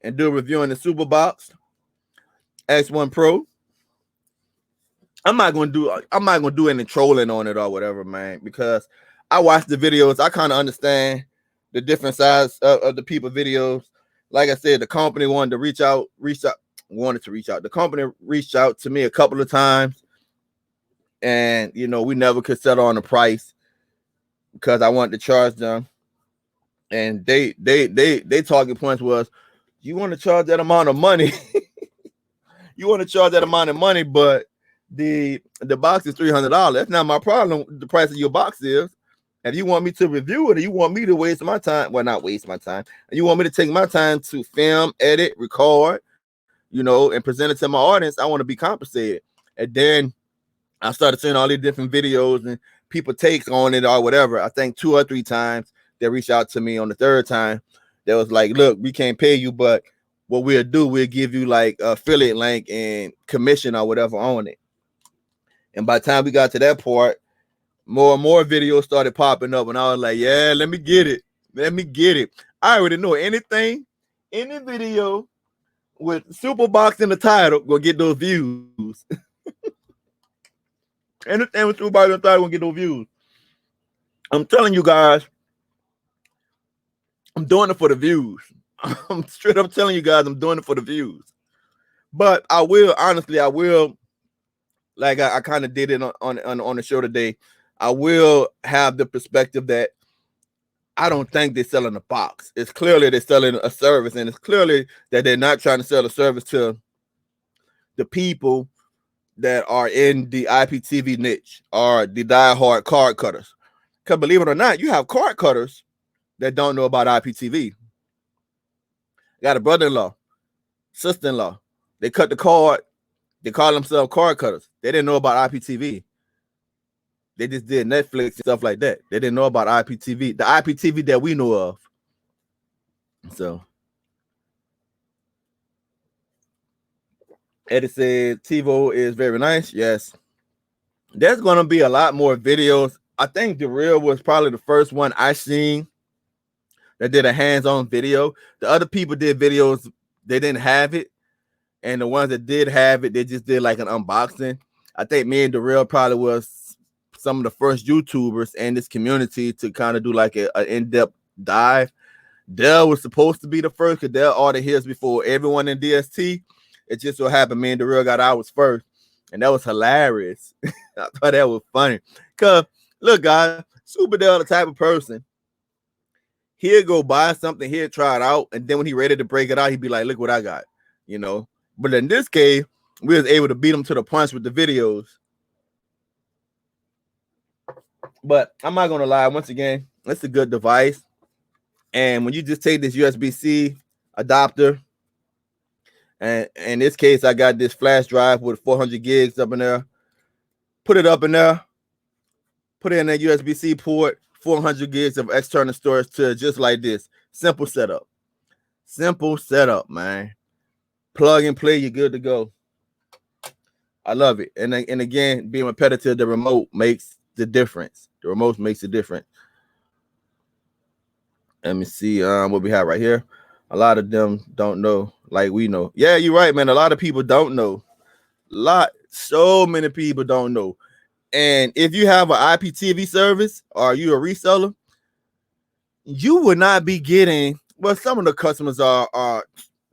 and do a review on the Super Box X1 Pro. I'm not gonna do any trolling on it or whatever, man, because I watched the videos. I kind of understand the different sides of the people videos. Like I said, the company wanted to reach out. The company reached out to me a couple of times, and we never could settle on the price because I wanted to charge them. And they talking points was, you want to charge that amount of money. You want to charge that amount of money, but the box is $300. That's not my problem. The price of your box is. If you want me to review it, or you want me to waste my time, well, not waste my time, and you want me to take my time to film, edit, record, and present it to my audience, I want to be compensated. And then I started seeing all these different videos and people takes on it or whatever. I think 2 or 3 times they reached out to me. On the third time, they was like, look, we can't pay you, but what we'll do, we'll give you like a affiliate link and commission or whatever on it. And by the time we got to that part, more and more videos started popping up, and I was like, yeah, let me get it. I already know any video with Superbox in the title gonna get those views. Anything with Superbox in the title gonna get those views. I'm telling you guys, I'm doing it for the views. I'm straight up telling you guys, I'm doing it for the views. But I will, like I kind of did it on the show today. I will have the perspective that I don't think they're selling a box. It's clearly they're selling a service, and it's clearly that they're not trying to sell a service to the people that are in the IPTV niche or the diehard card cutters. Because believe it or not, you have card cutters that don't know about IPTV. Got a brother-in-law, sister-in-law. They cut the card. They call themselves card cutters. They didn't know about IPTV. They just did Netflix and stuff like that. They didn't know about IPTV, the IPTV that we know of. So Eddie said Tivo is very nice. Yes. There's going to be a lot more videos. I think The Real was probably the first one I seen that did a hands-on video. The other people did videos, they didn't have it. And the ones that did have it, they just did like an unboxing. I think me and The Real probably was some of the first YouTubers in this community to kind of do like an in-depth dive. Dell was supposed to be the first because Dell ordered his before everyone in DST. It just so happened me and Darrell got ours first, and that was hilarious. I thought that was funny. Cause look, guys, Super Dell the type of person. He'll go buy something, he'll try it out, and then when he ready to break it out, he'd be like, "Look what I got," you know. But in this case, we was able to beat him to the punch with the videos. But I'm not gonna lie. Once again, it's a good device, and when you just take this USB-C adapter, and in this case, I got this flash drive with 400 gigs up in there. Put it up in there. Put it in that USB-C port. 400 gigs of external storage to just like this. Simple setup. Simple setup, man. Plug and play, you're good to go. I love it. And again, being repetitive, the remote makes the difference. The remote makes a difference. Let me see what we have right here. A lot of them don't know like we know. Yeah, you're right, man. A lot of people don't know. So many people don't know. And if you have an IPTV service or you a reseller, you would not be getting, well, some of the customers are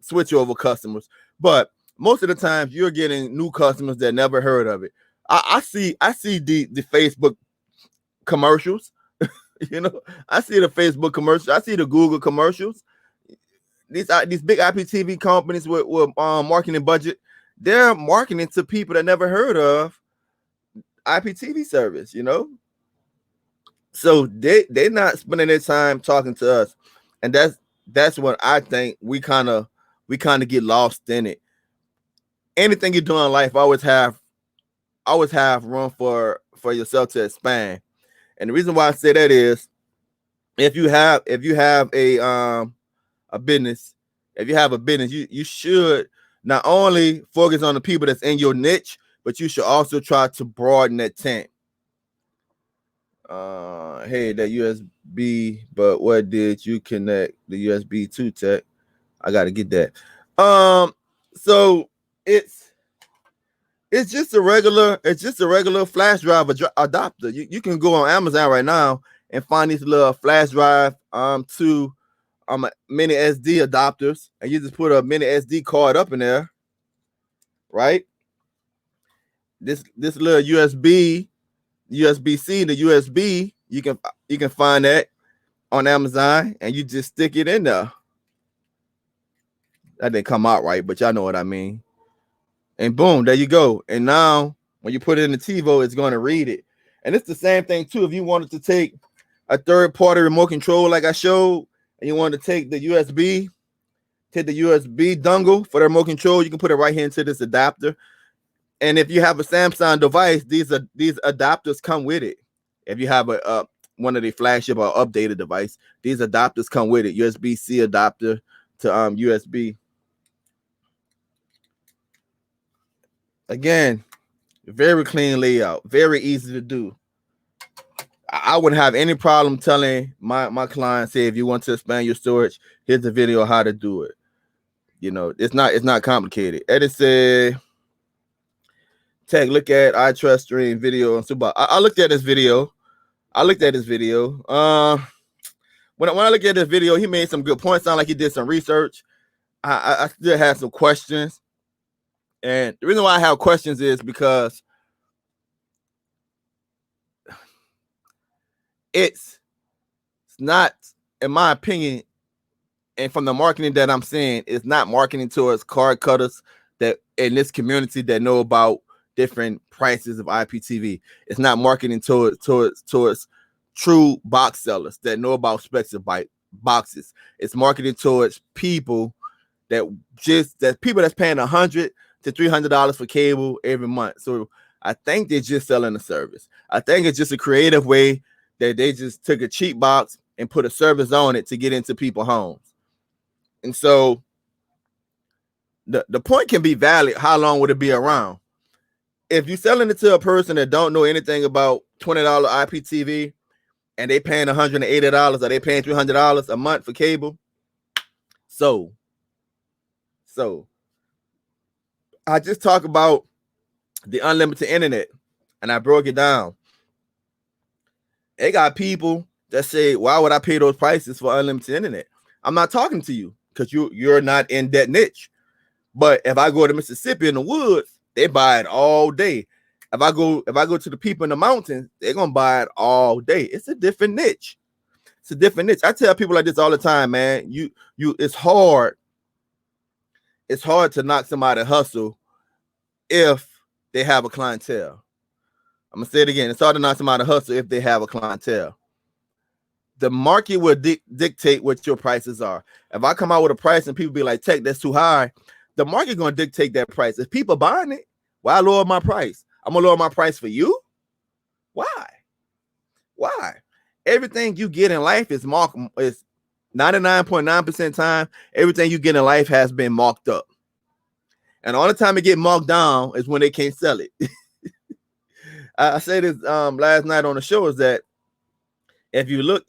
switch over customers, but most of the times you're getting new customers that never heard of it. I see the Facebook commercials, you know, I see the Facebook commercials, I see the Google commercials. These big IPTV companies with marketing budget, they're marketing to people that never heard of IPTV service, you know. So they're not spending their time talking to us, and that's what I think we kind of get lost in it. Anything you do in life, always have room for yourself to expand. And the reason why I say that is if you have a business, you should not only focus on the people that's in your niche, but you should also try to broaden that tent. Hey, that USB, but what did you connect the USB to, Tech? I got to get that. So it's just a regular flash drive adapter. You can go on Amazon right now and find these little flash drive to mini SD adapters, and you just put a mini SD card up in there, right? This little USB-C to USB, you can find that on Amazon, and you just stick it in there. That didn't come out right, but y'all know what I mean. And boom, there you go. And now when you put it in the Tivo, it's going to read it. And it's the same thing too. If you wanted to take a third-party remote control like I showed, and you wanted to take the USB dongle for the remote control, you can put it right here into this adapter. And if you have a Samsung device, these adapters come with it. If you have a one of the flagship or updated device, these adapters come with it. USB-C adapter to USB. Again, very clean layout, very easy to do. I wouldn't have any problem telling my clients, hey, if you want to expand your storage, here's a video on how to do it. You know, it's not complicated. Edit said, Tech, look at I Trust Stream video on Super. I looked at this video. When I look at this video, he made some good points. Sound like he did some research. I still have some questions. And the reason why I have questions is because it's not, in my opinion, and from the marketing that I'm seeing, it's not marketing towards card cutters that in this community that know about different prices of IPTV. It's not marketing towards true box sellers that know about specs of boxes. It's marketing towards people people that's paying $100 to $300 for cable every month. So I think they're just selling a service. I think it's just a creative way that they just took a cheap box and put a service on it to get into people's homes. And so the point can be valid. How long would it be around? If you're selling it to a person that don't know anything about $20 IPTV and they paying $180 or they paying $300 a month for cable, so I just talk about the unlimited internet and I broke it down. They got people that say, why would I pay those prices for unlimited internet? I'm not talking to you because you're not in that niche. But if I go to Mississippi in the woods, they buy it all day. If I go to the people in the mountains, they're gonna buy it all day. It's a different niche. It's a different niche. I tell people like this all the time, man. It's hard. It's hard to knock somebody hustle if they have a clientele. I'm gonna say it again. It's hard to knock somebody hustle if they have a clientele. The market will dictate what your prices are. If I come out with a price and people be like, Tech, that's too high, the market gonna dictate that price. If people buying it, why lower my price? I'm gonna lower my price for you. Why? Everything you get in life is 99.9% time. Everything you get in life has been marked up, and the only time it get marked down is when they can't sell it. I said this last night on the show is that if you look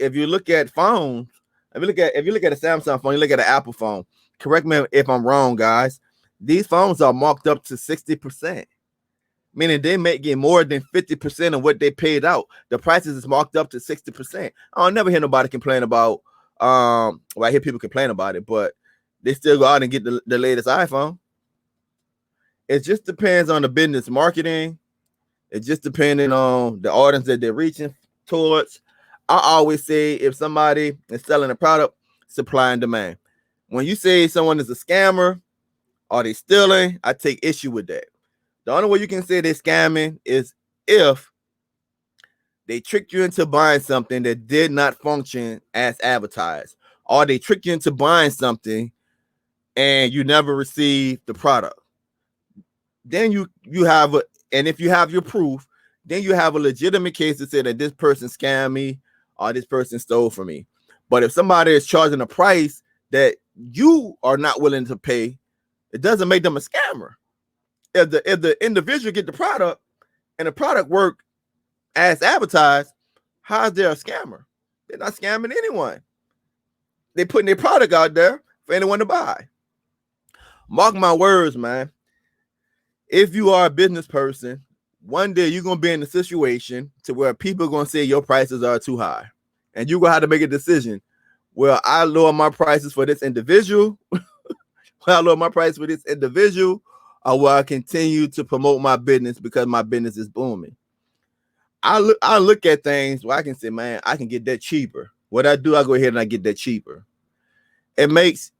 at phones, if you look at a Samsung phone, you look at an Apple phone. Correct me if I'm wrong, guys. These phones are marked up to 60%, meaning they may get more than 50% of what they paid out. The prices is marked up to 60%. I'll never hear nobody complain about. Well, I hear people complain about it, but they still go out and get the latest iPhone. It just depends on the business marketing. It's just depending on the audience that they're reaching towards. I always say if somebody is selling a product, supply and demand. When you say someone is a scammer or they stealing, I take issue with that. The only way you can say they're scamming is if they tricked you into buying something that did not function as advertised, or they tricked you into buying something and you never received the product. Then you have and if you have your proof, then you have a legitimate case to say that this person scammed me or this person stole from me. But if somebody is charging a price that you are not willing to pay, it doesn't make them a scammer. If the individual get the product and the product work as advertised, how is there a scammer? They're not scamming anyone. They're putting their product out there for anyone to buy. Mark my words, man. If you are a business person, one day you're going to be in a situation to where people are going to say your prices are too high. And you're going to have to make a decision. Will I lower my prices for this individual? Will I lower my price for this individual? Or will I continue to promote my business because my business is booming? I look at things where I can say, man, I can get that cheaper. What I do, I go ahead and I get that cheaper. It makes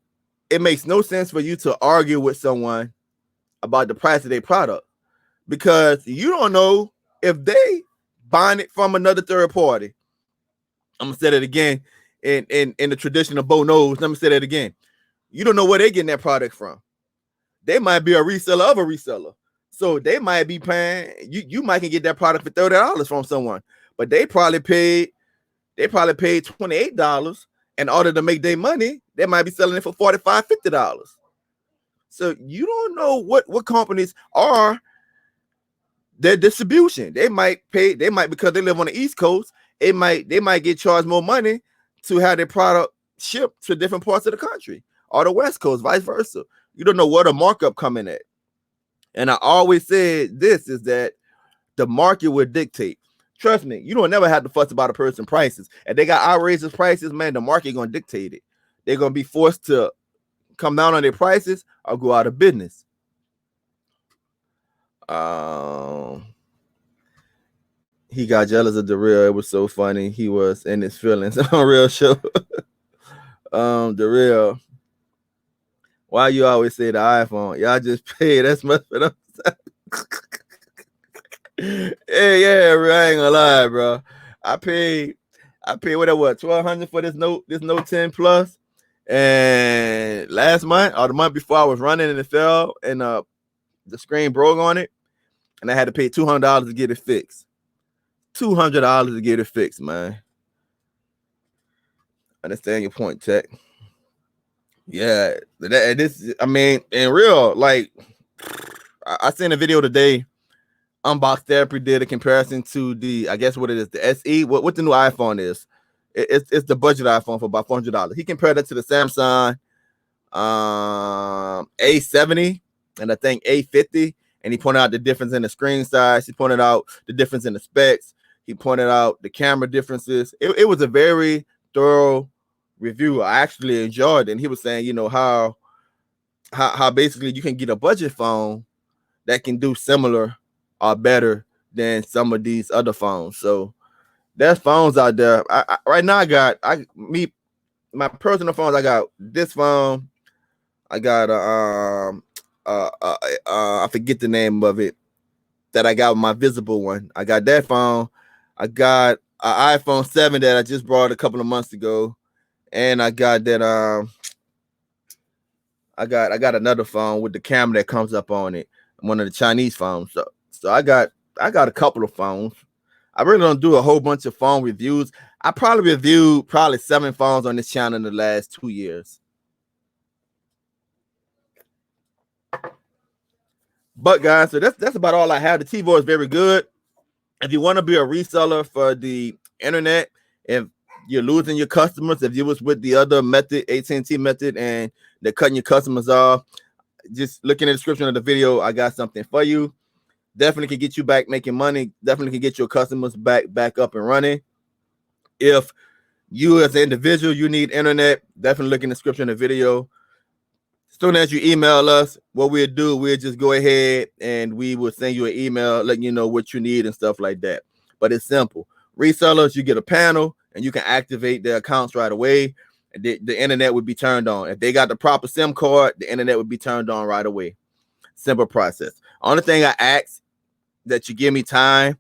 no sense for you to argue with someone about the price of their product because you don't know if they buying it from another third party. I'm gonna say that again in the tradition of Bo knows. Let me say that again. You don't know where they're getting that product from. They might be a reseller of a reseller. So they might be paying, you might can get that product for $30 from someone, but they probably paid $28 in order to make their money. They might be selling it for $45, $50. So you don't know what companies are their distribution. They might because they live on the East Coast, they might get charged more money to have their product shipped to different parts of the country or the West Coast, vice versa. You don't know where the markup coming at. And I always said this is that the market will dictate. Trust me, you don't never have to fuss about a person's prices. If they got outrageous prices, man, the market gonna dictate it. They're gonna be forced to come down on their prices or go out of business. He got jealous of the real. It was so funny. He was in his feelings on Real Show. The real. Why you always say the iPhone? Y'all just pay. That's much for them. Yeah, bro, I ain't gonna lie, bro. I paid what $1,200 for this Note 10 Plus, and last month or the month before I was running and it fell and the screen broke on it, and I had to pay $200 to get it fixed. $200 to get it fixed, man. Understand your point, Tech. Yeah, I mean, in real, like, I seen a video today. Unbox Therapy did a comparison to the, I guess what it is, the SE. What the new iPhone is? It's the budget iPhone for about $400. He compared it to the Samsung A70 and I think A50, and he pointed out the difference in the screen size. He pointed out the difference in the specs. He pointed out the camera differences. It was a very thorough review. I actually enjoyed it. And he was saying, you know, how basically you can get a budget phone that can do similar or better than some of these other phones. So there's phones out there. Right now my personal phones. I got this phone. I got I forget the name of it that I got, my visible one. I got that phone. I got an iPhone 7 that I just bought a couple of months ago, and I got that I got another phone with the camera that comes up on it, one of the Chinese phones. So I got a couple of phones. I really don't do a whole bunch of phone reviews. I probably reviewed 7 phones on this channel in the last 2 years. But guys, so that's about all I have. The Tivo is very good. If you want to be a reseller for the internet, if you're losing your customers, if you was with the other method, AT&T method, and they're cutting your customers off, just look in the description of the video. I got something for you. Definitely can get you back making money. Definitely can get your customers back up and running. If you as an individual, you need internet, definitely look in the description of the video. As soon as you email us, what we'll do, we'll just go ahead and we will send you an email letting you know what you need and stuff like that. But it's simple. Resellers, you get a panel and you can activate their accounts right away. The internet would be turned on. If they got the proper SIM card, the internet would be turned on right away. Simple process. Only thing I ask that you give me time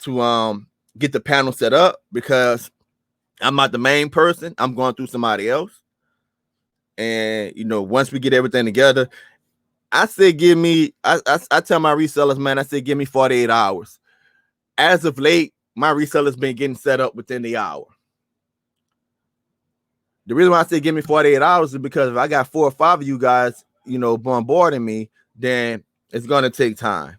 to get the panel set up, because I'm not the main person. I'm going through somebody else. And you know, once we get everything together, I say give me, I tell my resellers, man, I say give me 48 hours. As of late, my resellers been getting set up within the hour. The reason why I say give me 48 hours is because if I got 4 or 5 of you guys, you know, bombarding me, then it's gonna take time.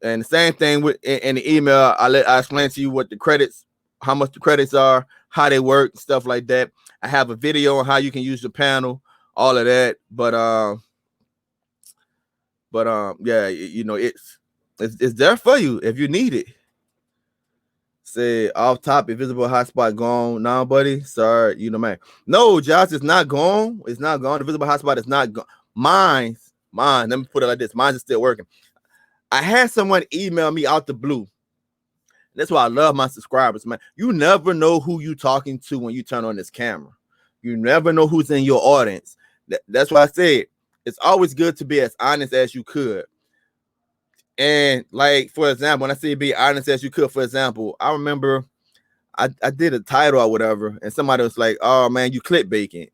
And the same thing with in the email, I explain to you what the credits, how much the credits are, how they work, stuff like that. I have a video on how you can use the panel, all of that. But yeah, you know, it's there for you if you need it. Say off top, invisible hotspot gone now, buddy. Sorry, you know, man. No, Josh, it's not gone. It's not gone. The visible hotspot is not gone. Mine. Let me put it like this. Mine is still working. I had someone email me out the blue. That's why I love my subscribers, man. You never know who you talking to when you turn on this camera. You never know who's in your audience. That's why I said it's always good to be as honest as you could. And like, for example, when I say be honest as you could, for example, I remember I did a title or whatever, and somebody was like, "Oh man, you clickbaiting."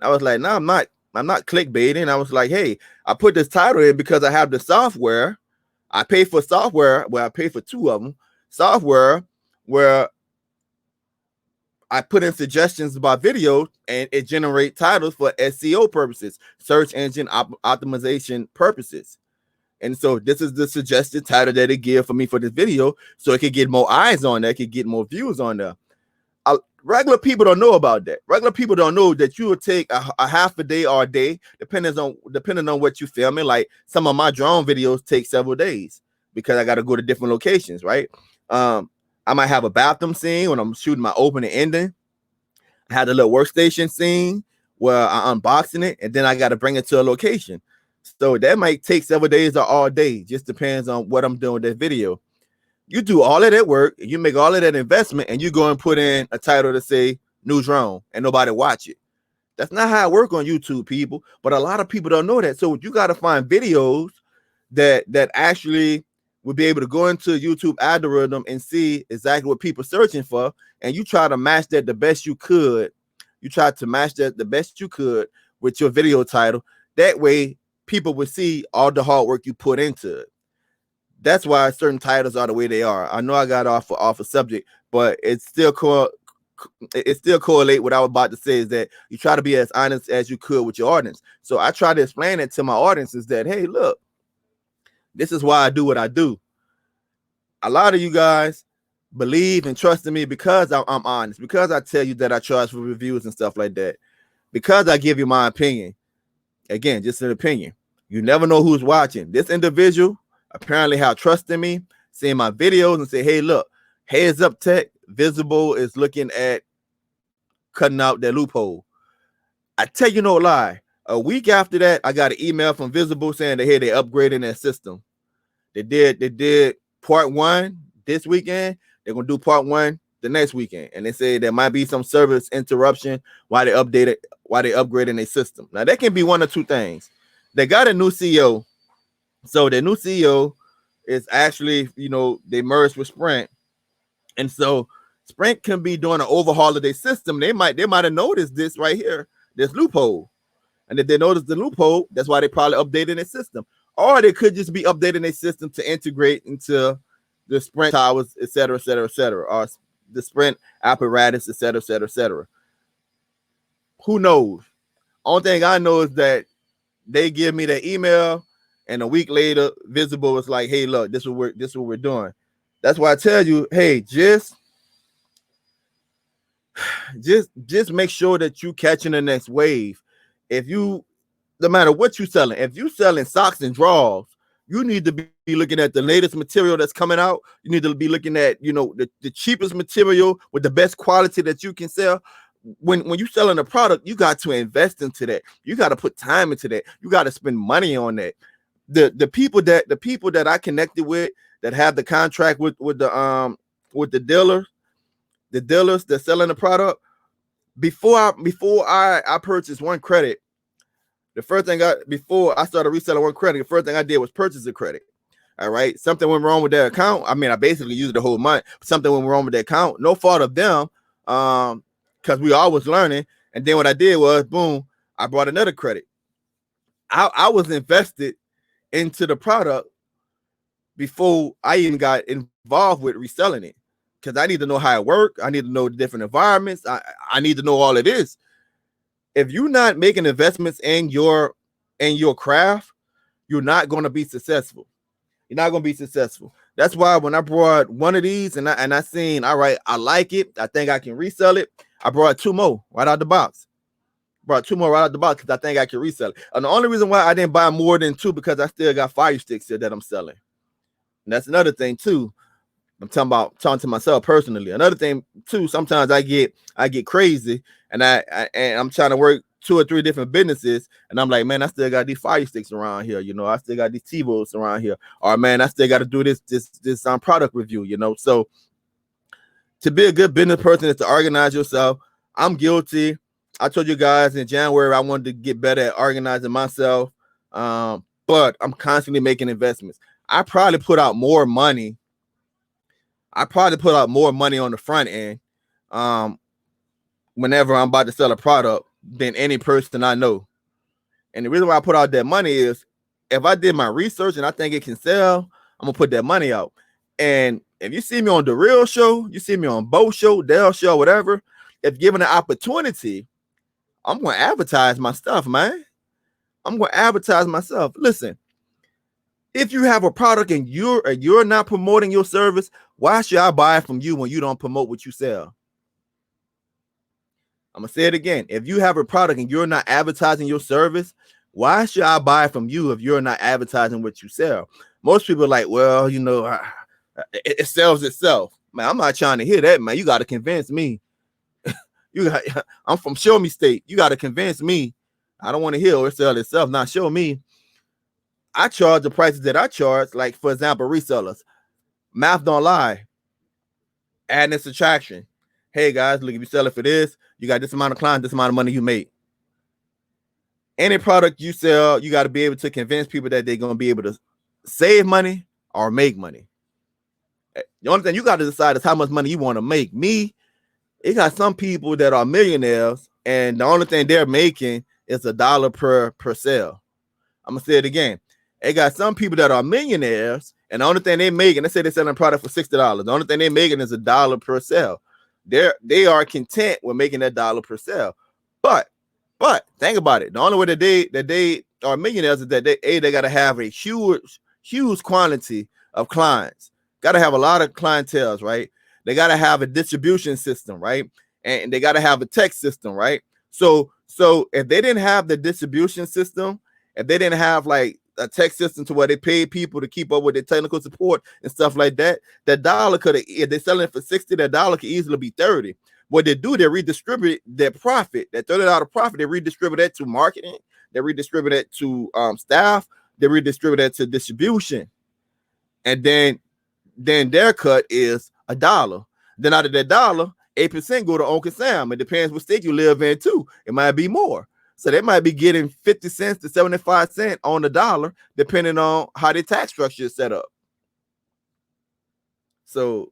I was like, "No, I'm not clickbaiting." I was like, "Hey, I put this title in because I have the software. I pay for software. Well, I pay for 2 of them. Software where I put in suggestions about videos and it generates titles for SEO purposes, search engine optimization purposes. And so this is the suggested title that it gives for me for this video, so it could get more eyes on there, it could get more views on there. Regular people don't know about that. Regular people don't know that you will take a half a day or a day, depending on what you're filming. Like some of my drone videos take several days because I got to go to different locations, right? I might have a bathroom scene when I'm shooting my opening ending. I had a little workstation scene where I'm unboxing it, and then I got to bring it to a location. So that might take several days or all day. Just depends on what I'm doing with that video. You do all of that work, you make all of that investment, and you go and put in a title to say new drone, and nobody watch it. That's not how it works on YouTube, people. But a lot of people don't know that. So you got to find videos that actually will be able to go into YouTube algorithm and see exactly what people are searching for, and you try to match that the best you could. You try to match that the best you could with your video title. That way, people will see all the hard work you put into it. That's why certain titles are the way they are. I know I got off a subject, but it's still correlate. What I was about to say is that you try to be as honest as you could with your audience. So I try to explain it to my audiences that, hey, look, this is why I do what I do. A lot of you guys believe and trust in me because I'm honest, because I tell you that I charge for reviews and stuff like that, because I give you my opinion. Again, just an opinion. You never know who's watching. This individual, apparently have trust in me, seeing my videos and say, hey, look, heads up tech, Visible is looking at cutting out that loophole. I tell you no lie. A week after that, I got an email from Visible saying that, hey, they're upgrading their system. They did part 1 this weekend. They're gonna do part 1 the next weekend, and they say there might be some service interruption while they upgrading their system. Now that can be one or two things. They got a new CEO, so the new CEO is actually, they merged with Sprint, and so Sprint can be doing an overhaul of their system. They might have noticed this right here, this loophole. And if they notice the loophole, that's why they probably updated their system. Or they could just be updating their system to integrate into the Sprint towers, et cetera, et cetera, et cetera, or the Sprint apparatus, et cetera, et cetera, et cetera. Who knows? Only thing I know is that they give me the email, and a week later, Visible was like, hey, look, this is what we're doing. That's why I tell you, hey, just make sure that you catching the next wave. If you, no matter what you're selling, if you're selling socks and drawers, you need to be looking at the latest material that's coming out. You need to be looking at, the cheapest material with the best quality that you can sell. When you're selling a product, you got to invest into that. You got to put time into that. You got to spend money on that. The people that I connected with that have the contract with the dealers that's selling the product, before I purchased one credit, the first thing before I started reselling one credit, the first thing I did was purchase a credit. All right. Something went wrong with their account. I mean, I basically used the whole month. Something went wrong with their account. No fault of them. Because we always learning. And then what I did was, boom, I brought another credit. I was invested into the product before I even got involved with reselling it. Because I need to know how it works. I need to know the different environments. I need to know all of this. If you're not making investments in your craft, you're not going to be successful. You're not going to be successful. That's why when I brought one of these and I seen, all right, I like it, I think I can resell it, I brought 2 more right out the box. Brought 2 more right out the box because I think I can resell it. And the only reason why I didn't buy more than 2 because I still got fire sticks here that I'm selling. And that's another thing too. I'm talking to myself personally. Another thing too, sometimes I get crazy and I'm trying to work 2 or 3 different businesses, and I'm like, man, I still got these fire sticks around here, I still got these Tivos around here, or man, I still got to do this product review, So to be a good business person is to organize yourself. I'm guilty. I told you guys in January I wanted to get better at organizing myself, but I'm constantly making investments. I probably put out more money on the front end whenever I'm about to sell a product than any person I know. And the reason why I put out that money is if I did my research and I think it can sell, I'm gonna put that money out. And if you see me on the Real Show, you see me on Bo Show, Dell Show, whatever, if given an opportunity, I'm gonna advertise my stuff, man. I'm gonna advertise myself. Listen, if you have a product and you're not promoting your service, why should I buy from you when you don't promote what you sell? I'm gonna say it again. If you have a product and you're not advertising your service, why should I buy from you if you're not advertising what you sell? Most people are like, well, it sells itself. Man, I'm not trying to hear that, man. You got to convince me. I'm from Show Me State. You got to convince me. I don't want to hear it sell itself. Now show me. I charge the prices that I charge. Like, for example, resellers. Math don't lie. Add and subtraction. Hey guys, look, if you sell it for this, you got this amount of clients, this amount of money you make. Any product you sell, you got to be able to convince people that they're going to be able to save money or make money. The only thing you got to decide is how much money you want to make. It got some people that are millionaires, and the only thing they're making is $1 per sale. I'm gonna say it again. It got some people that are millionaires, and the only thing they making, let's say they're selling a product for $60. The only thing they're making is $1 per sale. They are content with making that $1 per sale. But think about it. The only way that they are millionaires is that they got to have a huge quantity of clients. Got to have a lot of clientele, right? They got to have a distribution system, right? And they got to have a tech system, right? So if they didn't have the distribution system, if they didn't have like a tech system to where they pay people to keep up with their technical support and stuff like that. That dollar could have, if they're selling it for 60, that dollar could easily be 30. What they do, they redistribute their profit, that $30 profit, they redistribute that to marketing, they redistribute that to staff, they redistribute that to distribution. And then their cut is $1. Then out of that dollar, 8% go to Uncle Sam. It depends what state you live in too. It might be more. So they might be getting 50 cents to 75 cents on the dollar, depending on how their tax structure is set up. So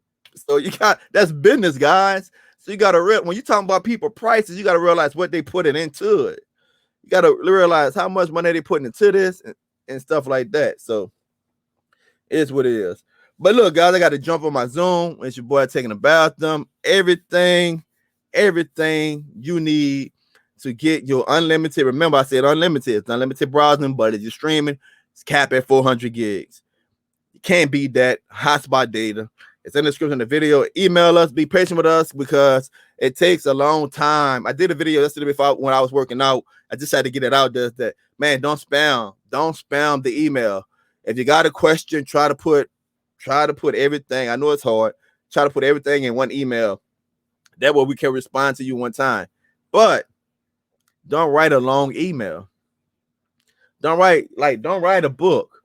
you got, that's business, guys. So you got to when you talking about people prices, you got to realize what they putting into it. You got to realize how much money they putting into this and stuff like that. So it's what it is. But look, guys, I got to jump on my Zoom. It's your boy taking a bathroom. Everything you need to get your unlimited. Remember, I said unlimited. It's unlimited browsing, but if you're streaming, it's capped at 400 gigs. You can't beat that. Hotspot data. It's in the description of the video. Email us. Be patient with us because it takes a long time. I did a video yesterday before when I was working out. I just had to get it out there. That man, don't spam. Don't spam the email. If you got a question, try to put everything. I know it's hard. Try to put everything in one email. That way we can respond to you one time. But don't write a long email. Don't write a book.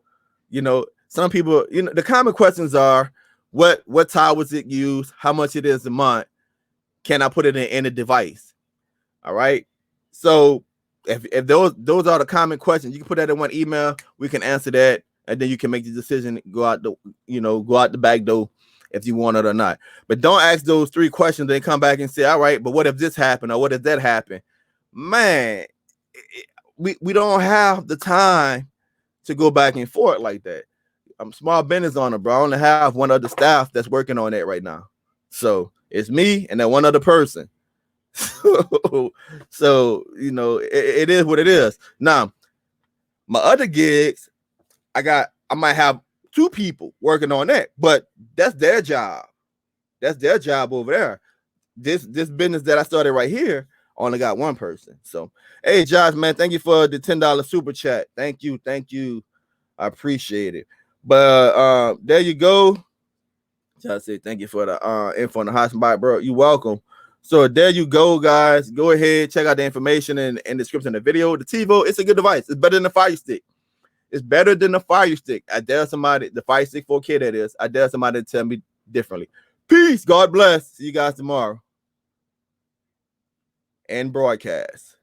You know, some people, you know, the common questions are what tile was it used, how much it is a month, can I put it in a device? All right. So if those are the common questions, you can put that in one email, we can answer that, and then you can make the decision, go out the back door if you want it or not. But don't ask those 3 questions, then come back and say, all right, but what if this happened or what if that happened? Man, we don't have the time to go back and forth like that. I'm small business owner, bro. I only have one other staff that's working on that right now. So it's me and that one other person. So you know, it is what it is. Now, my other gigs, I might have 2 people working on that, but that's their job. That's their job over there. This business that I started right here, only got 1 person. So, hey, Josh, man, thank you for the $10 super chat. Thank you. I appreciate it. But there you go. Josh say thank you for the info on the hotspot, bro. You're welcome. So there you go, guys. Go ahead, check out the information in the description of the video. The Tivo, it's a good device. It's better than the Fire Stick. It's better than the Fire Stick. I dare somebody, the Fire Stick 4K that is, I dare somebody to tell me differently. Peace. God bless. See you guys tomorrow. And broadcast.